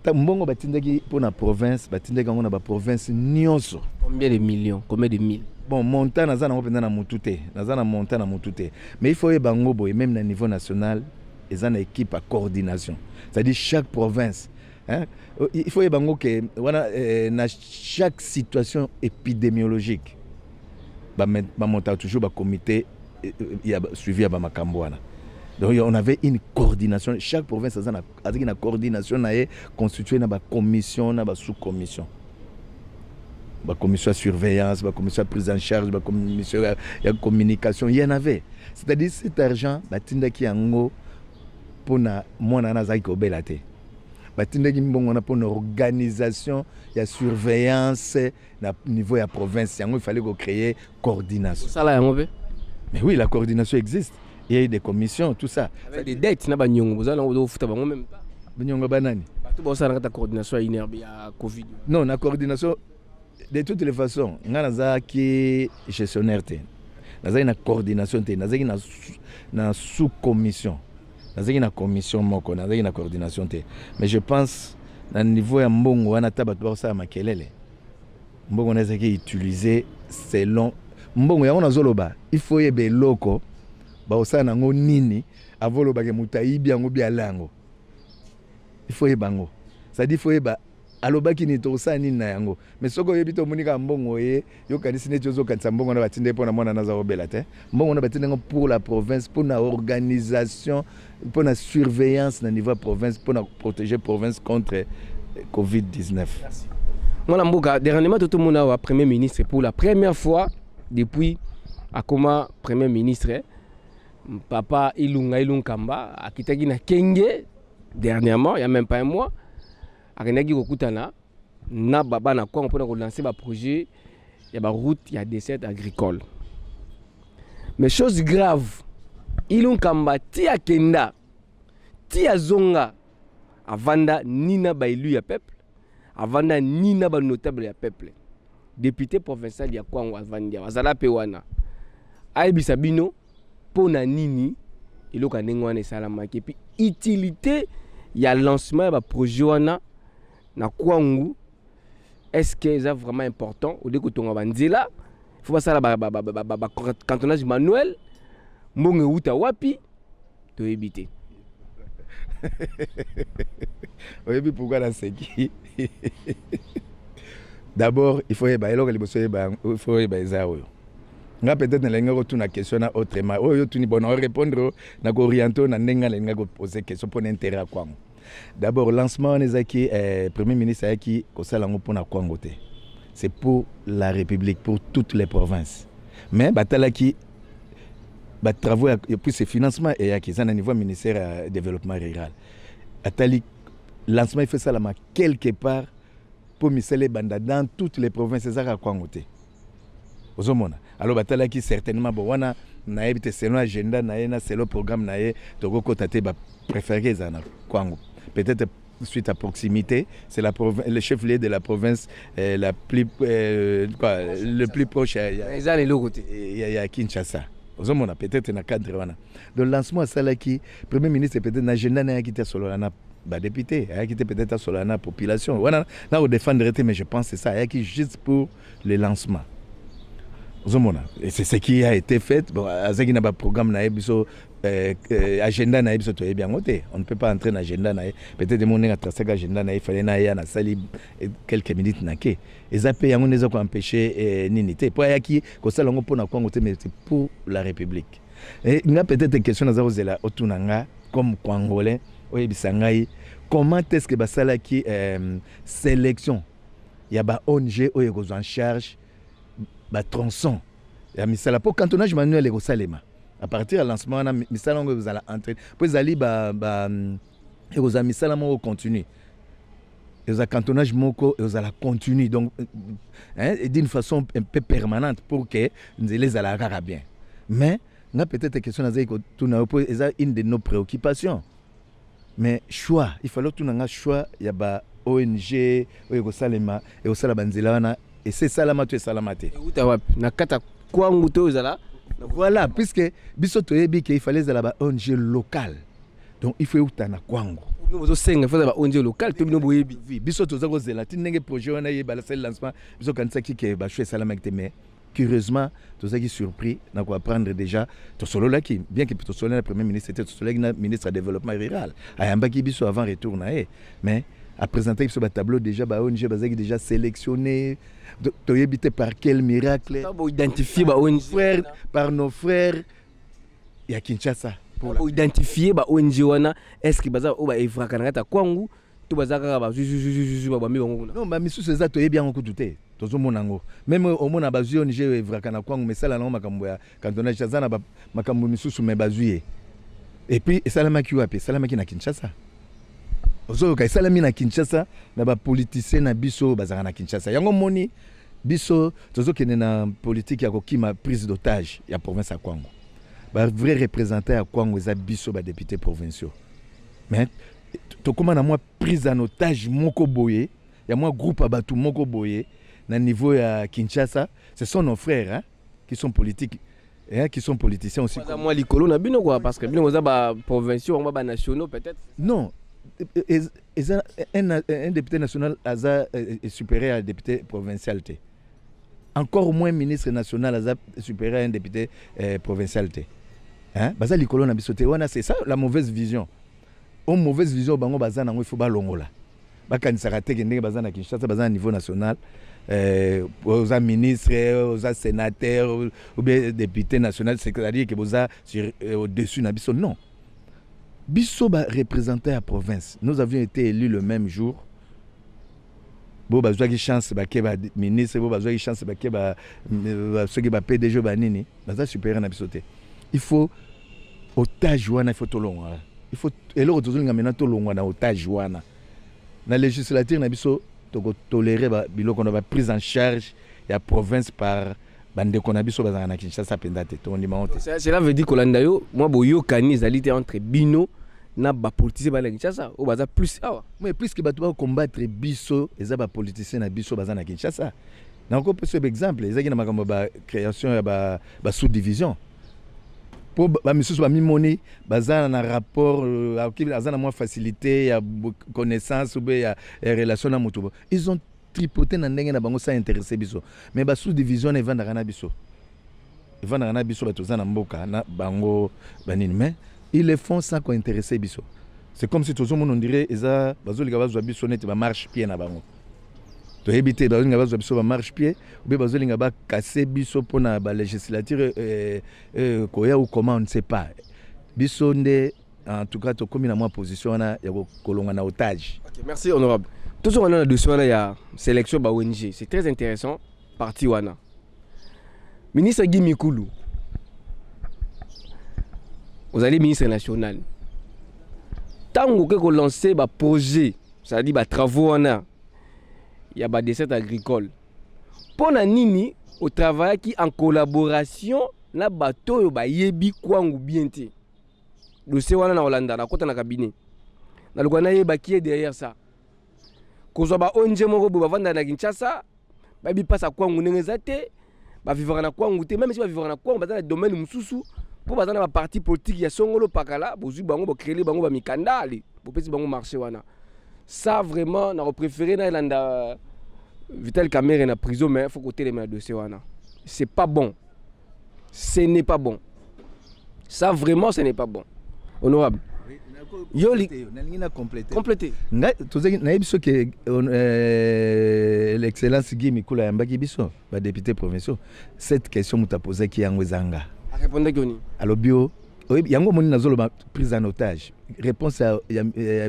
ta mbongo batindeki pona province batindeki ngo na ba province nyonso combien de millions combien de mille bon montant naza na penda na mutu te naza na montant na mutu te mais il faut yebango boy même na niveau national eza na équipe à coordination c'est-à-dire chaque province hein il faut yebango que wana na chaque situation épidémiologique ba monter toujours ba comité il y a suivi à makambo wana. Donc on avait une coordination, chaque province a une coordination constituée dans une commission, dans une sous-commission. Une commission de surveillance, une commission de prise en charge, une commission de communication, il y en avait. C'est-à-dire cet argent, batindaki yango pour na mona na zaiko belate. Batindaki mbongo pour une organisation, il y a surveillance na niveau de la province, il fallait créer coordination. Ça là yango be? Mais oui, la coordination existe. Il y a eu des commissions, tout ça. Avec des dettes, na banyongo, vous allez au futa bango même pas. Banyongo banani. Tout bon ça na ta coordination INRB à Covid. Non, la coordination de toutes les façons, ngana za ki gestionnaire té. Naza une coordination té, naza na sous-commission. Naza une commission moko, naza une coordination té. Mais je pense na niveau ya mbongo wana tabato ba ça makelele. Mbongo naza ki utiliser selon mbongo ya ona zoloba, il faut yebe loko. Baosa nango nini avolo bage mutaibi yango bia lango il faut yebango ça dit faut yeba alobaki ni tosala nini na yango mais soko oyebi tomonika mbongo ye yokanisi neti ozokanisa mbongo na batinde mpo na mwana naza obela te mbongo na batinde yango pour la province pour na organisation pour na surveillance na niveau ya province pour na protéger province contre Covid-19. Mwana mboka dernièrement totomona wa premier ministre pour la première fois depuis akoma premier ministre papa Ilunga Ilunkamba akitaki na Kenge dernièrement il y a même pas un mois akenaki kokutana na baba na kwa mpona ko lancer ba projet ya ba route ya dessert agricole. Mais chose grave, Ilunkamba ti akenda ti azonga avanda nina ba élu ya peuple, avanda nina ba notable ya peuple. Député provincial ya Kwango avandi azala pe wana. Aibisa bino pona nini iloka nengwana salamaki puis utilité ya lancement ba projet wana na Kwangu, est-ce que c'est vraiment important au début tonga banzela il faut pas ça la cantonnage manuel mbonge uta wapi to éviter. Oyebi pourquoi la seki d'abord il faut yeba eloko liboso yeba il faut yeba ezao nga peut-être na lenga retourna question na autrement oyo tuni bona répondre na ko orienter na ndenga lenga ko poser question pour intérêt à Kwango. D'abord, lancement Nezaki, Premier ministre Aki, c'est pour la République, pour toutes les provinces. Mais Batalaki, travaux et puis ces financements et à un niveau ministère du développement rural. Atali, lancement il fait ça là quelque part pour misser banda dans toutes les provinces à Kwangote. Alors Batalaki certainement bon na habité selon l'agenda na selon le programme na toko kotate ba préféré zana Kwango. Peut-être suite à proximité, c'est le chef-lieu de la province le plus proche. Il y a Kinshasa. Peut-être un cadre. Donc, le lancement à Salaki, Premier ministre, peut-être un agenda qui était sur le député, qui était peut-être sur la population. Là, on défendrait, mais je pense que c'est ça, qui juste pour le lancement. Et c'est ce qui a été fait. Bon, avec un programme, agenda na biso bien noté. On ne peut pas entrer dans l'agenda na peut-être demander à tracer l'agenda na il fallait na sali quelques minutes na ke et ça peut yango neza ko empêcher ninité pour yaki ko sala ngo pona kwa ngote mais c'est pour la République. Et nga peut-être une question na zela otunanga comme Congolais oyebisangai comment est-ce que basala ki sélection ya ba ONG oyo ko en charge ba tronçon ya misala pour cantonnage manuel et ko salema. À partir du lancement, vous allez entrer. Puis vous allez et vous allez misala continue. Et vous allez cantonnage moko et vous allez continuer donc d'une façon un peu permanente pour que nous les allons bien. Mais on a peut-être question une de nos préoccupations. Mais choix, il faut tout un choix. Il y a ONG, et c'est salamate et salamate. Voilà, puisque Bisoto Ebi qu'il fallait la ONG locale. Donc il faut utana Kwango. Nous avons fait ONG locale, tout le monde Ebi. Bisoto Zago Zela, tinenge projet on a eu le lancement, Biso Kansaki qui est bâché salamate mais curieusement, tout ça qui surpris, n'a quoi apprendre déjà to solo là qui bien que to solo le premier ministre était to solo ministre du développement rural. Ayamba qui Biso avant retour mais à présenter ce tableau déjà ONG bazaki déjà sélectionné. Tu es habité par quel miracle? Identifier par nos frères. Il y a Kinshasa. Pour identifier ONG wana est-ce que baza oba evrakanaka Kwangu to bazaka ba juju ba bango. Non, mais misu c'est ça tu es bien ko douter. Tozo monango. Même au mona bazu ONG evrakana Kwangu mais ça là non makambo ya cantonnage Chazana ba makambo misusu mais bazuye. Et puis salama ki wapi? Salama ki na Kinshasa. Ozo ka salami na Kinshasa na ba politicien na biso bazaka na Kinshasa. Yango moni biso tozo kene na politique ya kokima prise d'otage ya province ya Kwango. Ba vrai représentant ya Kwango za biso ba député provinciaux. Mais to koma na moi prise en otage moko boye, ya moi groupe abatu moko boye na niveau ya Kinshasa, ce sont nos frères hein, qui sont politiques. Qui sont politiciens aussi. Moi likolo na bino quoi parce que bino za ba provinciaux, ba nationaux peut-être. Non. Un député national est supérieur à un député provincial. Encore moins ministre national est supérieur à un député provincial. C'est ça la mauvaise vision. Une mauvaise vision, il faut balongola. bakanisaka te ndenge baza na Kinshasa baza na niveau national aux ministres, aux sénateurs ou bien députés nationaux, c'est-à-dire que vous êtes au-dessus de Bisso. Non. Bisso va représenter la province. Nous avions été élus le même jour. Bon, bah, j'ai chance, bah, que ministre, bon, bah, j'ai chance, bah, que ceux qui va PDG, bah, nini, bah, ça super na bisoté. Il faut otage wana, il faut tout long. Il faut et là, tout le monde maintenant tout long wana otage wana. Na législature na biso, to tolérer bah, bilo qu'on a prise en charge la province par bande qu'on a biso bah, na Kinshasa pendate. Cela veut dire que l'andayo, moi, boyo kani zalité entre bino. Na ba politicien ba la Kinshasa ou baza plus awa mais plus que bato ba combattre biso eza ba politicien na biso baza na Kinshasa na ko peut exemple ezaki na makambo ba création ya ba sous-division pour ba misusu ba mimoni baza na rapport baza na moins facilité ya connaissance ou ya relation na mutubo ils ont tripoté na ndenge na bango ça intéressé biso mais ba sous-division ne vanda na biso bato za na mboka na bango banini mais ils le font sans qu'on intéresse biso. C'est comme si tout le monde on dirait eza bazolika bazwa biso net ba marche pied na bango. To éviter bazolika bazwa biso ba marche pied ou bien bazolika ba casser biso pona ba législature koya ou comment on ne sait pas. Biso nde en tout cas to comme na moi position na ya kolonga na otage. OK, merci honorable. Toujours on a dossier wana ya sélection ba ONG. C'est très intéressant parti wana. Ministre Guy Mikulu. Vous allez ministre national. Tant que vous lancez un projet, c'est-à-dire des travaux, il y a des desserts agricoles. Pour nini au travail qui en collaboration, na bateau yo ba yebi kwangu biente. Dossier wana na Hollanda na kota na cabinet. Na lukana yeba qui est derrière ça. Kozo ba onje moko bo bavanda na Kinshasa, ba bi passa kwangu nengeza te, ba vivre na kwangu te, même si ba vivre na kwangu ba dans le domaine mususu. Pour baza na parti politique ya songolo pakala bozu bango bo créer bango ba mikandali bo pesi bango marché wana ça vraiment na préféré na landa Vital Kamerhe na prison mais faut côté les mains dossier wana c'est pas bon, ce n'est pas bon, ça vraiment ce n'est pas bon honorable yo na compléter ngai tozaki na biso que l'excellence Guy Mikula yambaki biso ba député provinciaux cette question muta posé ki yango ezanga répondre Goni. Alors bio, yango moni nazolo prise en otage. Réponse à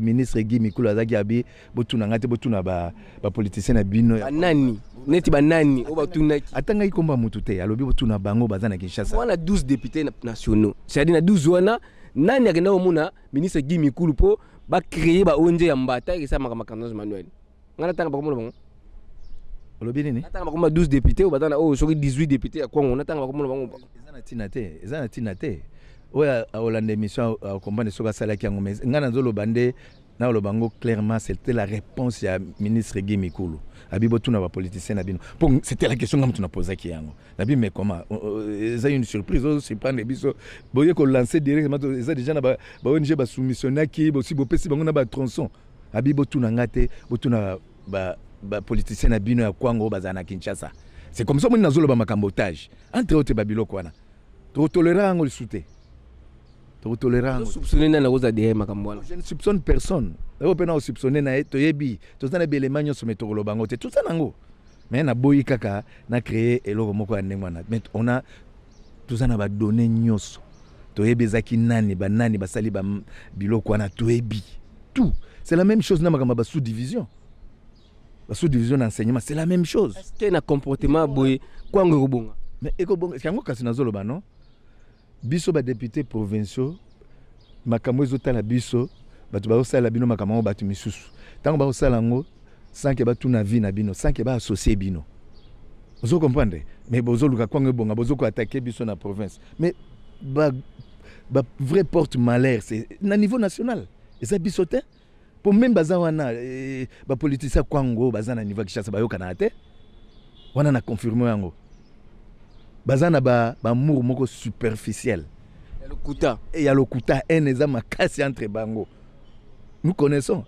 ministre Guy Mikulu azaki abi botuna ngate botuna ba politicien na bino. Nani? Neti ba nani? O batuna ki. Atanga ikomba mutu te. Alors bio botuna bango baza na Kinshasa. On a 12 députés nationaux. C'est-à-dire na 12 wana nani akenda omuna ministre Guy Mikulu po ba créer ba ONG ya mbata et ça makamakanos manuel. Ngana tanga ba komo bango. Olobi nini? Natanga ba komo 12 députés ou batana o soki 18 députés ya Kongo natanga ba komo bango. Ezana tinate oya Hollande émission comprendre soka sala ki yango mais ngana nzolo bande na lo bango clairement c'était la réponse ya ministre Guy Mikulu abibo tuna ba politicien na bino pour c'était la question ngam tuna poser ki yango nabi mais comment ça une surprise aussi prendre biso boye ko lancer directement ça déjà na ba ONG ba soumissionner ki aussi bo pesi bango na ba tronçon abibo tuna ngate botuna ba politicien na bino ya Kwango bazana Kinshasa. C'est comme ça que nous avons un cambotage. Entre autres, Babylone, tu tolérances le soutien. Tu tolérances. Je ne soupçonne personne. Je ne soupçonne personne. Tout ça, mais on a beau kaka, on a créé et mais on a tout ça n'a donné nyos. Toyebezaki nani banani basali ba biloko na toyebi. Tout. C'est la même chose na makamba sous-division. La sous-division d'enseignement, c'est la même chose. Est-ce qu'il y a un comportement boy quoi ngobonga? Mais ekobonga, c'est ngo kasi nazolo ba non? Biso ba député provinciaux, makambo ezotala biso, batu ba osala bino makambo batu misusu. Tango ba osala ngo, sans que batu na vie na bino, sans que ba associer bino. Vous comprenez? Mais bozo luka kwa ngobonga, bozo ko attaquer biso na province. Mais ba vrai porte malheur, c'est na niveau national. Et ça bisoté pour même bazawana ba politicien Kwango bazana niveau Kinshasa ba yokana te. Wana na confirmer yango. Bazana ba amour moko superficiel. Il y a le kuta. Et il y a le kuta eneza makasi entre bango. Nous connaissons.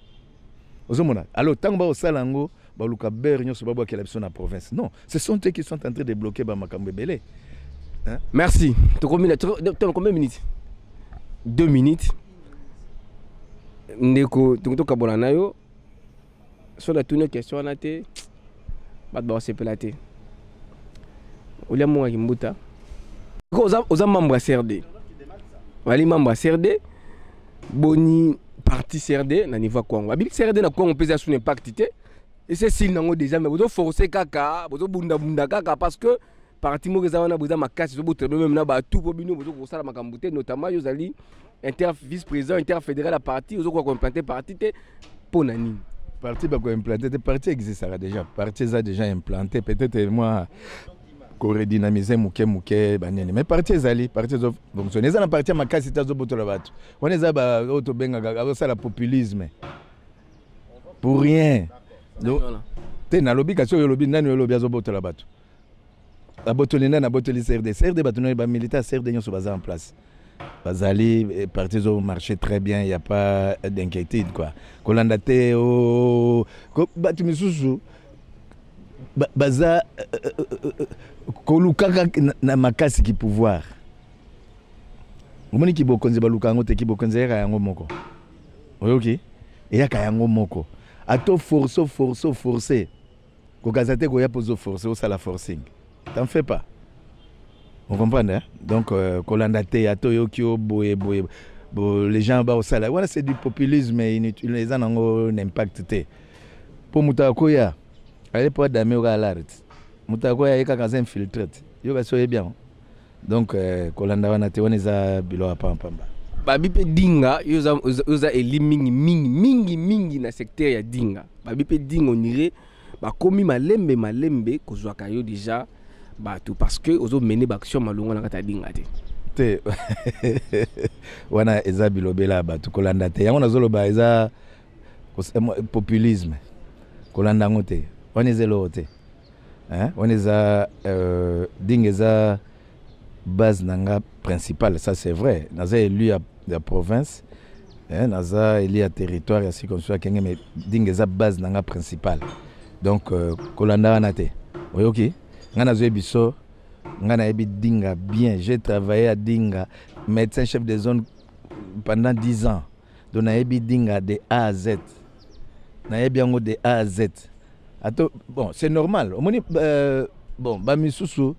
Ozomona. Alors tant ba osalango ba luka ber nyoso ba bwa na province. Non, ce sont eux qui sont en train de bloquer ba makambe belé. Hein? Merci. Tu combien de minutes? 2 minutes. Ndeko tunto kabola nayo sur la tournée question on a été pas de c'est pelaté Olia Monga Kimbuta aux membres CRD wali membre CRD boni parti CRD na niveau Congo abi CRD na Congo pesa sur impact et c'est signe nango déjà mais vous forcer kaka vous bunda kaka parce que parti mo wana boza makasi zo botre même na ba tout po bino bozo ko sala makambute notamment yo zali inter vice président interfédéral à parti ozo ko implanter parti te pour nani parti ba ko implanter parti existera déjà parti a déjà implanté peut-être moi ko redynamiser muke banene mais parti ezali parti zo fonctionner ça na parti makasi ta zo botola bato on eza ba auto benga ga ça la populisme pour rien te na lobby kasi yo lobby nani yo lobby zo botola bato la botolina na botoli CRD batonné ba militaire CRD nyoso baza en place bazali partis au marché très bien, il y a pas d'inquiétude quoi kolanda te o batu misusu baza kolukaka na makasi ki pouvoir omoni ki bokonzi baluka ngo te ki bokonzi ya yango moko oyoki ya ka yango moko ato forcer ko kazate ko ya pozo forcer au sala forcing. T'en fais pas. On comprend, hein? Donc, Kolanda te, Ato Yokio, Boye, les gens bas au salaire. Voilà, c'est du populisme inutile. Les gens ont un impact. Pour Moutakoya, allez pas d'amener au galard. Moutakoya, il y a quelqu'un infiltré. Il va soyez bien. Donc, Kolanda wana te, on est à bilo à Pampamba. Babipe Dinga, yoza eli mingi na secteur ya Dinga. Babipe Dinga on irait, ba komi malembe kozwaka yo déjà. Tout parce que ozo mené action malonga na kata Dinga te wana eza bilobela batu kolanda te yango nazoloba eza populisme kolanda ngote wana ezelo te hein wana eza Dinga eza base nanga principale, ça c'est vrai naza élu ya province hein naza élu ya territoire ya circonscription kenge mais Dinga eza base nanga principale donc kolanda wana te oyoki ngana zo biso ngana ebi Dinga bien, j'ai travaillé à Dinga médecin chef de zone pendant 10 ans donc na ebi Dinga de A à Z na ebi yango de A à Z ato bon c'est normal omoni bon ba misusu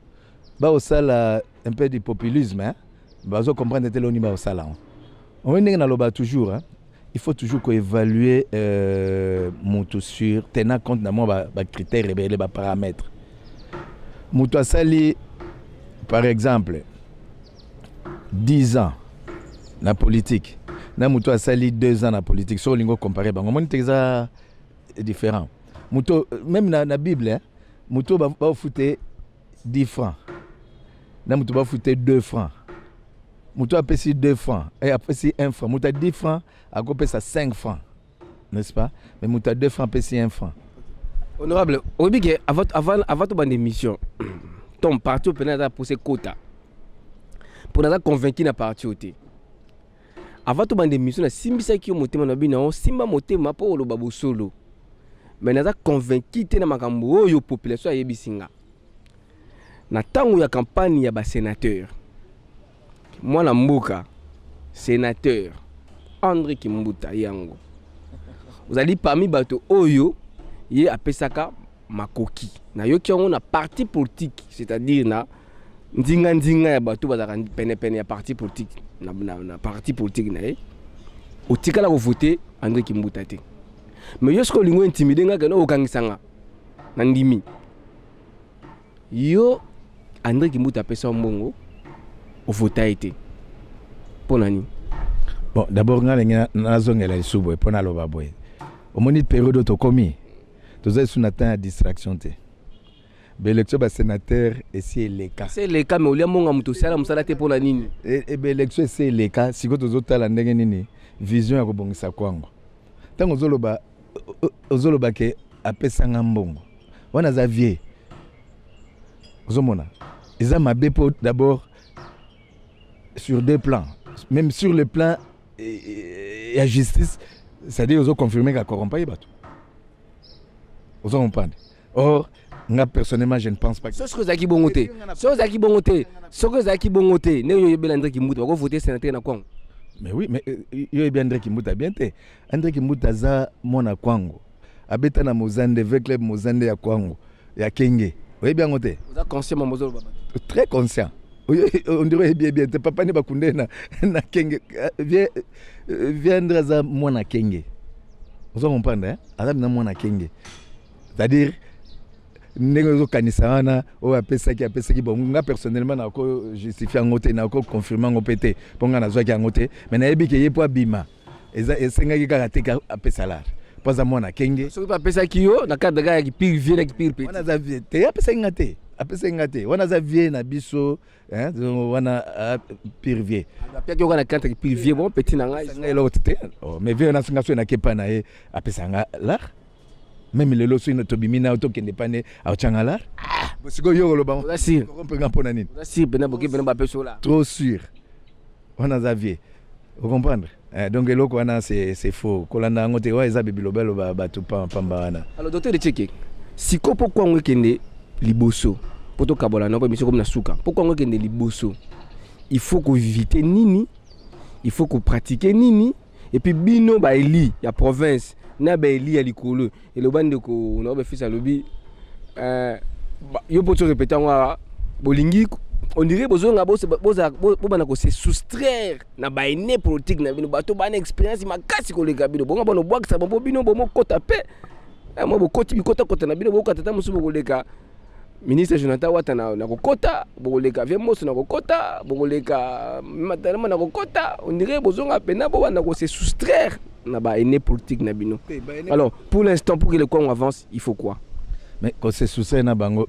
ba osala un peu du populisme hein ba zo comprendre tel oni ba osala omoni ngana loba toujours hein il faut toujours ko évaluer monto sur tenant compte na mo ba critères et ba paramètres. Moutou Sali, par exemple, 10 ans na politique. Na Moutou Sali 2 ans na politique. So lingo comparé, on est différent. Moutou, même na Bible, hein, Moutou va foutre 10 francs. Na Moutou va foutre 2 francs. Moutou a payé 2 francs. Et après c'est 1 franc. Moutou a 10 francs, a coupé ça 5 francs. N'est-ce pas? Mais Moutou a 2 francs, payé 1 franc. Honorable, avant ton émission, ton parti au Pénal pour ses quotas. Pour nous convaincre na parti au thé. Avant ton émission, Simbisa qui monté mon abina, Simba monté ma pour le babo solo. Mais nous convaincu na makambo yo population ya yebisinga. Na tango ya campagne ya ba sénateur. Moi na mboka sénateur André Kimbuta yango. Vous allez parmi bato oyo yé apesaka makoki na yoki on a parti politique, c'est-à-dire na ndinga ya bato bazaka pene ya parti politique na parti politique na otikala ko voter André Kimbuta te mais yo sko lingo intimider nga kana okangisanga na ndimi yo André Kimbuta pesa mbongo o vota été pour nani. Bon d'abord nga nazongela isubo pour na loba boy au moni période to komi tous ces sont atteint à distraction te. L'élection ba sénateur et c'est les cas. C'est les cas mais au lieu monga muto sala musala te pour la nini. Et l'élection c'est les cas si ko tozota la ndenge nini vision ya kobongisa kwango. Tango ozoloba ke apesa ngambongo. Wana za vie. Ozomona. Eza mabe po d'abord sur deux plans. Même sur le plan et la justice, c'est-à-dire ozo confirmer ka corrompu bato. Vous comprenez? Or, moi personnellement, je ne pense pas que. Ce que Zaki Bongote, ce que Zaki Bongote, ne yo bien André Kimbuta, va voter sénateur na Kwango. Mais oui, mais yo bien André Kimbuta bien te. André Kimbuta za mona Kwango. abeta na Mozande avec club Mozande ya Kwango ya Kenge. Oui bien ngote. Vous êtes conscient Mamozolo Baba? Très conscient. On dirait bien bien, t'es papa ni bakunde na Kenge. Viendra za mwana Kenge. Vous comprenez hein? Azam na mwana Kenge. C'est-à-dire ndenge zo kanisa wana o apesa ki bon nga personnellement na ko justifier ngote na ko confirmer ngopete ponga na zwa ki ngote mais na yebi ke yepo abima eza esenga ki kaka te ka apesa la pas mwana Kenge so pa apesa ki yo na cadre ga ki pire vie na ki pire petit wana za vie te apesa ngate wana za vie na biso hein wana pire vie apia ki wana cadre ki pire vie bon petit na ngai nga elo te mais vie na singa so na kepa na e apesa nga la même le loso ino tobimina auto kende pane au changala bosiko yo lo bango sûr comprendre pona nini sûr bena boki bena ba peso là trop sûr on a Xavier vous comprendre donc eloko wana c'est faux kolanda ngote wa eza bibilobelo ba tu pamba wana alors docteur de Tcheke siko pourquoi on kende liboso poto kabola na ba mission comme na suka pourquoi on kende liboso il faut qu'on éviter nini il faut qu'on pratique nini et puis bino ba eli ya province na ba eli ya likolo et le bande ko na ba fils alobi yo poto répéter ngwa bolingi on dirait bozonga bozana ko se soustraire na ba ene politique na bino bato ba na expérience makasi ko leka bino bonga bono bwakisa bombo bino bomo kota pe mo bokoti bikota kota na bino bokata ta musu bokoleka ministre Jonathan Watana na kokota bokoleka vie moso na kokota bokoleka matalama na kokota on dirait bozonga pena bo wana ko se soustraire na ba ene politique na bino. Alors pour l'instant pour que le Congo avance il faut quoi? Mais quand c'est soustraire na bango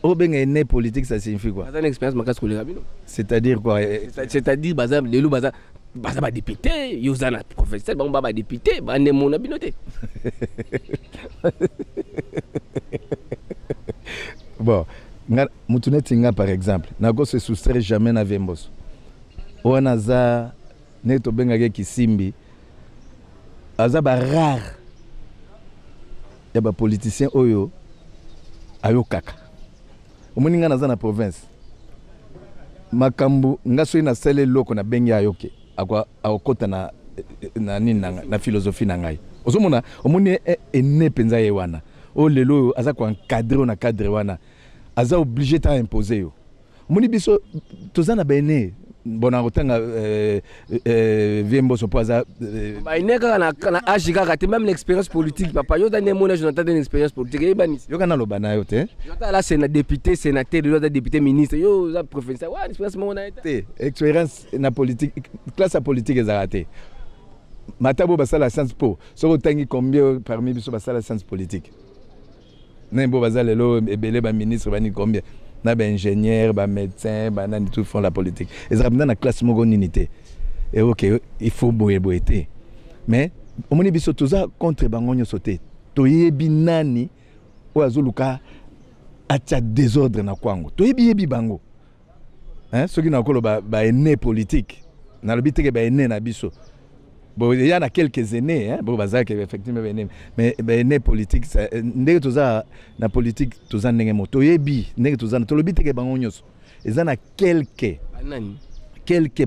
au ben ene politique ça signifie quoi? Ça une expérience makasi ko leka bino. C'est-à-dire quoi? C'est-à-dire bazam lelo bazam ba député yozana professeur ba député ba ne mona binoté. Bon, mutuneti nga par exemple, nako se soustraire jamais na Vembos. Wana za neto benga ke Simbi. Aza ba rare. Ya ba politicien oyo ayo kaka. Omoni nga naza na province. Makambu nga so ina sele loko na bengi ayoke. Akwa akota na nini na philosophie na ngai. Ozomona omoni ene penza ye wana. O lelo aza ko encadrer na cadre wana aza obligé ta imposer yo moni biso tozana bene bona kotanga Viembo so poza ba ineka na âge kaka te même l'expérience politique papa yo dane mona Jonathan une expérience politique e bani yo kana loba na yo te Jonathan là c'est na député sénateur yo da député ministre yo za professeur wa expérience mona te expérience na politique classe politique ezarate matabo basala science po so tangi combien parmi biso basala science politique Nembo bazale lo ebele ba ministre bani combien na ba ingénieur ba médecin ba nani tout font la politique et ça na classe mogo unité et OK il faut boyeboete mais omoni biso toza contre bangonyo sauté toyebi nani o azoluka atia désordre na kwango toyebi bango hein ce qui na kolo ba ene politique na lobiteke ba ene na biso. Bon, il y en a quelques années, hein, bon, bazak effectivement, mais les politiques, ndenge toza na politique, toza ndenge moto yebi, ndenge toza na tolobite ke bango nyos. Ils en a quelques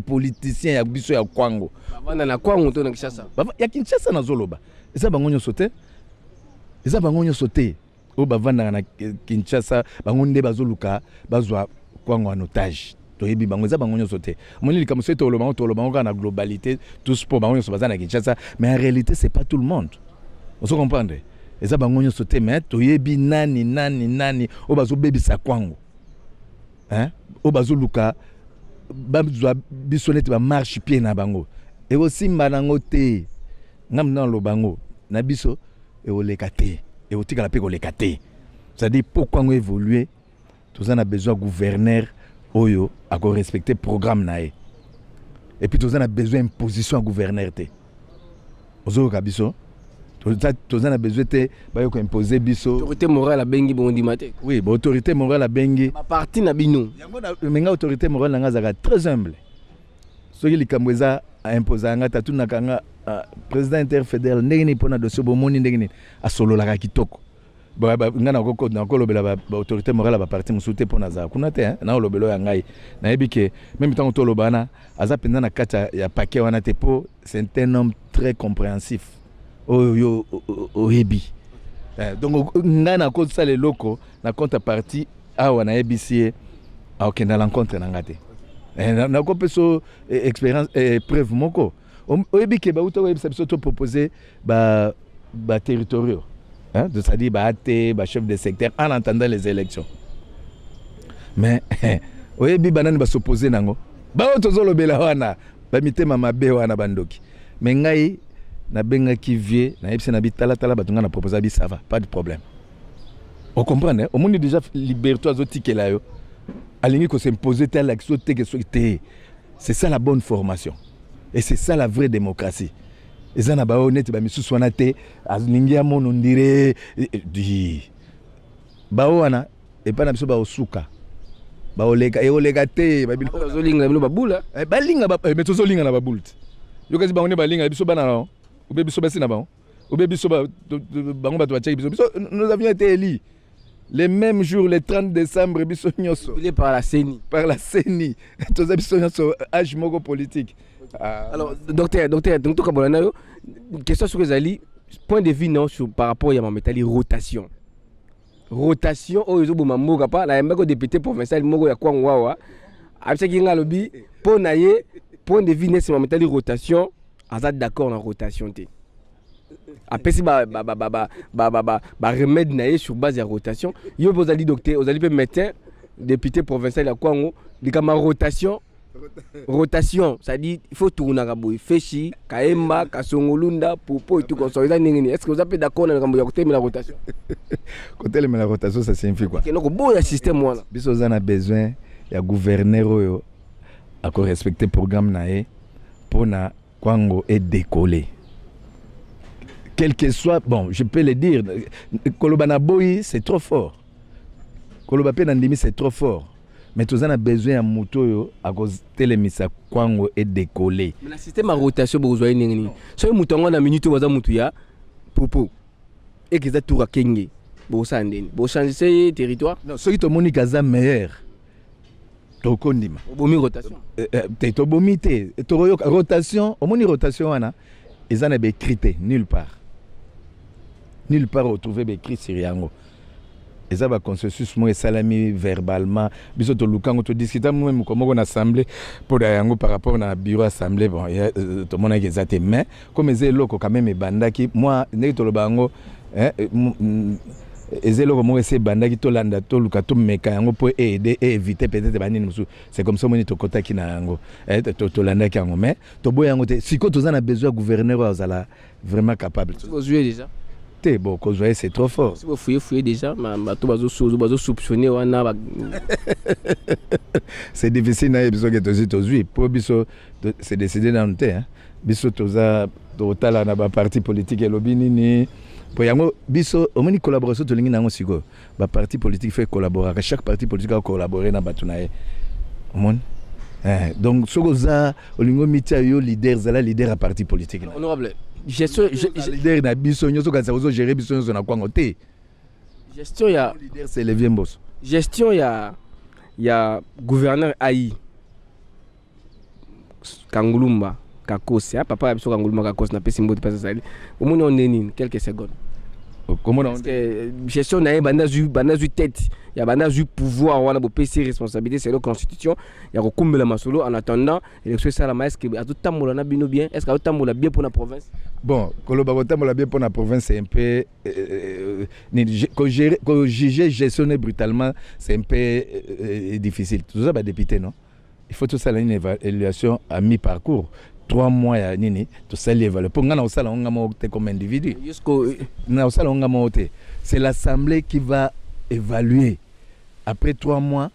politiciens ya biso ya Kwango. Bavanda na Kwango to na Kinshasa. Ya Kinshasa na zoloba. Eza bango nyos te. Eza bango nyos te. O bavanda na Kinshasa, bango nde bazoluka, bazwa Kwango en otage. Toyebi bango za bango nyonso te moni likamuso to lo bango na globalité tous pour bango nyonso bazana Kinshasa mais en réalité c'est pas tout le monde on se comprendre et za bango nyonso te mais toyebi nani o bazo bebisa Kwango hein o bazo luka bazwa bisonete ba marche pied na bango et aussi mbanango te ngam na lo bango na biso e o lekate et o tika la pe ko lekate c'est-à-dire pourquoi on évoluer tous en a besoin gouverneur oyo a respecter programme nae et puis tous en a besoin imposition à gouverneur te ozo kabiso tous en a besoin te ba yo ko imposer biso autorité morale a bengi bondi mate oui ba autorité morale a bengi ba parti na bino yango na menga autorité morale nga zaka très humble soki likambweza a imposer nga tatu na kanga président interfédéral ndenge ni pona dossier bomoni ndenge ni a solo la kitoko nga na koko na kolobela ba autorité morale ba parti musute pona za kuna te na olobelo ya ngai na yebike même tant to lobana aza penda na kata ya paquet wana te po c'est un homme très compréhensif oyo oyebi Donc nga na ko ça les locaux na contrepartie awa na EBC OK na rencontre na ngate. Na ko peso expérience preuve moko. Oyebi ke ba uto webisa biso to proposer ba territoriaux. De ça dit ba AT, ba chef de secteur en attendant les élections. Mais oyebi banani ba s'opposer nango. Ba otozolo bela wana ba mitema mabe wana bandoki. Mais ngai na benga ki vie na yebisa na bitala tala batunga na proposer bi ça va, pas de problème. On comprend hein? Au monde déjà liberté azotike la yo. Alingi ko s'imposer telle action que c'est ça la bonne formation. Et c'est ça la vraie démocratie. Et ça n'a pas honnête ba misu swanate alingi ya mono ndire di ba wana et pas na biso ba osuka. Ba olega e olega te ba bilo zolinga bino babula. Ba linga ba mais to zolinga na ba bulti. Yo kasi ba ngone ba linga biso bana non. Ou bien biso basina ba. Ou bien biso ba bango ba to check biso. Nous avions été élus le même jour, le 30 décembre, par la CENI. Par la CENI. Tous les âge mogo politique. Alors, docteur, donc tout comme question sur les alliés, point de vue non par rapport à ma métallie rotation. Rotation, oh ils ont moga pas la mbako député provincial mogo ya kwa ngwawa. Avec qui nga lobby pour naie point de vue n'est ma métallie rotation, azad d'accord en rotation té. Après si remède naie sur base de rotation yo vous allez docteur vous allez médecin député provincial à Kwango les camarades rotation ça dit il faut tourner à boy feshi kaemba kasongolunda popo et tout comme ça est-ce que vous êtes d'accord dans le côté de la rotation côté de la rotation ça signifie quoi que donc bon système moi biso on a besoin ya gouverneur à respecter programme nae pour na Kwango et décoller. Quel que soit, bon, je peux le dire, Kolobana Boy, c'est trop fort. Kolobape Nandimi, c'est trop fort. Mais tous on a besoin de moto à cause de l'émission Kwango et décoller. Mais le système de rotation, vous voyez, si vous avez une minute, vous avez un popo. Et que vous avez tout à Kenge. Vous changez ce territoire. Non, ceux qui ont moni Gaza meilleur. Tokondima. Bomi rotation. Tobomi te. Rotation, au moni rotation, ils en ont écrit nulle part. Nulle part retrouver écrit sur Yango. Et ça va consensus moi salami verbalement biso to lukango to discuter même comme on assemblée pour Yango par rapport na bureau assemblée bon tout le monde a exacté mais comme les locaux quand même bandaki moi ne to le bango ezelo mo ese bandaki to landa to luka to meka yango pour aider et éviter peut-être banini musu c'est comme ça moni to kota ki na yango to landa ki yango mais to boyango te siko to za na besoin gouverneur azala vraiment capable vous jouez déjà bon, c'est trop fort. Si vous fouillez déjà, c'est difficile, c'est décidé dans le temps. Biso toza total na ba parti politique et lobby nini. Pour yango biso au moins collaboration to lingi nango siko. Ba parti politique fait collaborer, chaque parti politique a collaborer na batunaye. Mon donc sokoza olingo mitia yo leader zala leader à parti politique. Honorable gestion leader na biso nyoso kanza ozo gérer biso nyoso na kwango te. Gestion ya leader c'est le vieux boss. Gestion ya gouverneur AI Kangulumba Kakose papa biso Kangulumba Kakose na pesi mboti pesa sali. Omoni on neni quelques secondes. Comment on gestion na banda zu tête ya banda zu pouvoir wana bo PC responsabilité c'est la constitution ya ko kumbela masolo en attendant élection ça la est-ce que atotambola na bino bien est-ce que atotambola bien pour la province bon koloba kotambola bien pour la province c'est un peu ko juger gestionner brutalement c'est un peu difficile tout ça va député non il faut tout ça une évaluation à mi-parcours 3 mois ya nini to sali évaluer pour ngana osala ngamo te comme individu jusqu'au na osala ngamo te c'est l'assemblée qui va évaluer après 3 mois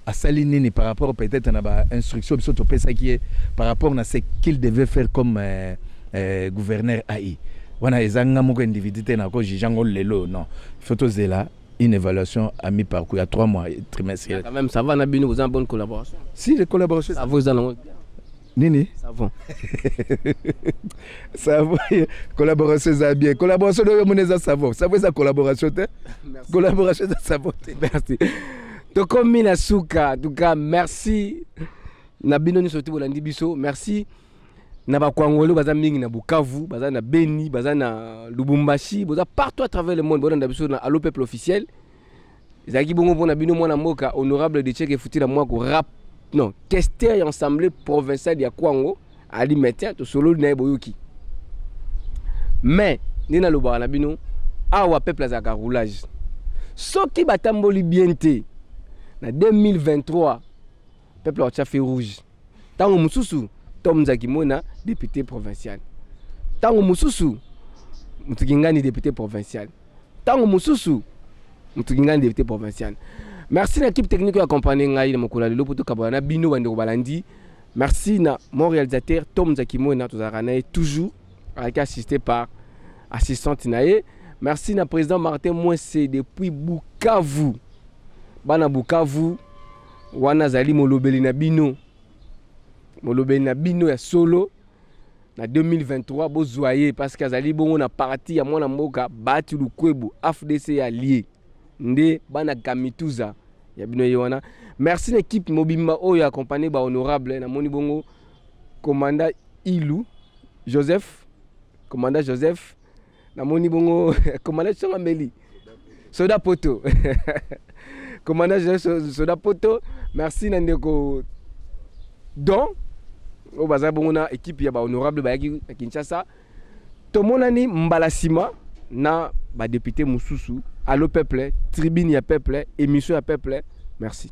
à sali nini par rapport peut-être na ba instruction biso to pesa qui est par rapport na ce qu'il devait faire comme gouverneur AI wana ezanga moko individu te na ko jijango lelo non il faut to zela une évaluation à mi-parcours il y a 3 mois trimestriel quand même ça va na bino vous en bonne collaboration si les collaborations ça vous en Nini savon savon collaboration ça bien collaboration de moneza savon ça veut ça collaboration te collaboration ça savon merci donc comme Mina Souka en tout cas merci na bino ni surtout bolandi biso merci na ba Congolais baza mingi na Bukavu, baza na Beni, baza na Lubumbashi, baza partout à travers le monde, baza na biso na Allo Peuple officiel. Zaki bongo pona bino mwana mboka honorable de Tchèque Futila moi ko rap non, questeur et assemblée provinciale ya Kwango ali mettre to solo na boyoki. Mais nina loba na bino awa peuple za roulage. Soki batamboli bien te na 2023 peuple a fait rouge. Tango mususu Tom Zakimona député provincial. Tango mususu Mutukingani député provincial. Tango mususu Mutukingani député provincial. Merci à l'équipe technique qui a accompagné Ngai na Mokola Lelo poto kabana bino bandeko balandi. Merci na mon réalisateur Tom Zakimona toujours assisté par assistante Nae. Merci na président Martin Mwese depuis Bukavu. Bana Bukavu wana zali molobeli na bino. Molobeli na bino ya solo na 2023 bozoyer parce que azali bongo na parti ya mwana mboka Bati Lukwebu AFDC allié. Nde bana Kamituza ya bino yewana. Merci l'équipe Mobimba oyo accompagné ba honorable na moni bongo commandant Ilou Joseph, commandant Joseph na moni bongo commandant Songameli Soda Poto. Commandant Joseph Soda Poto. Merci Nandeko Don au bazar bongo na équipe ya ba honorable ba yaki Kinshasa. Tomonani Mbalasima na ba député Mususu Allo Peuple, tribune ya peuple, émission ya peuple. Merci.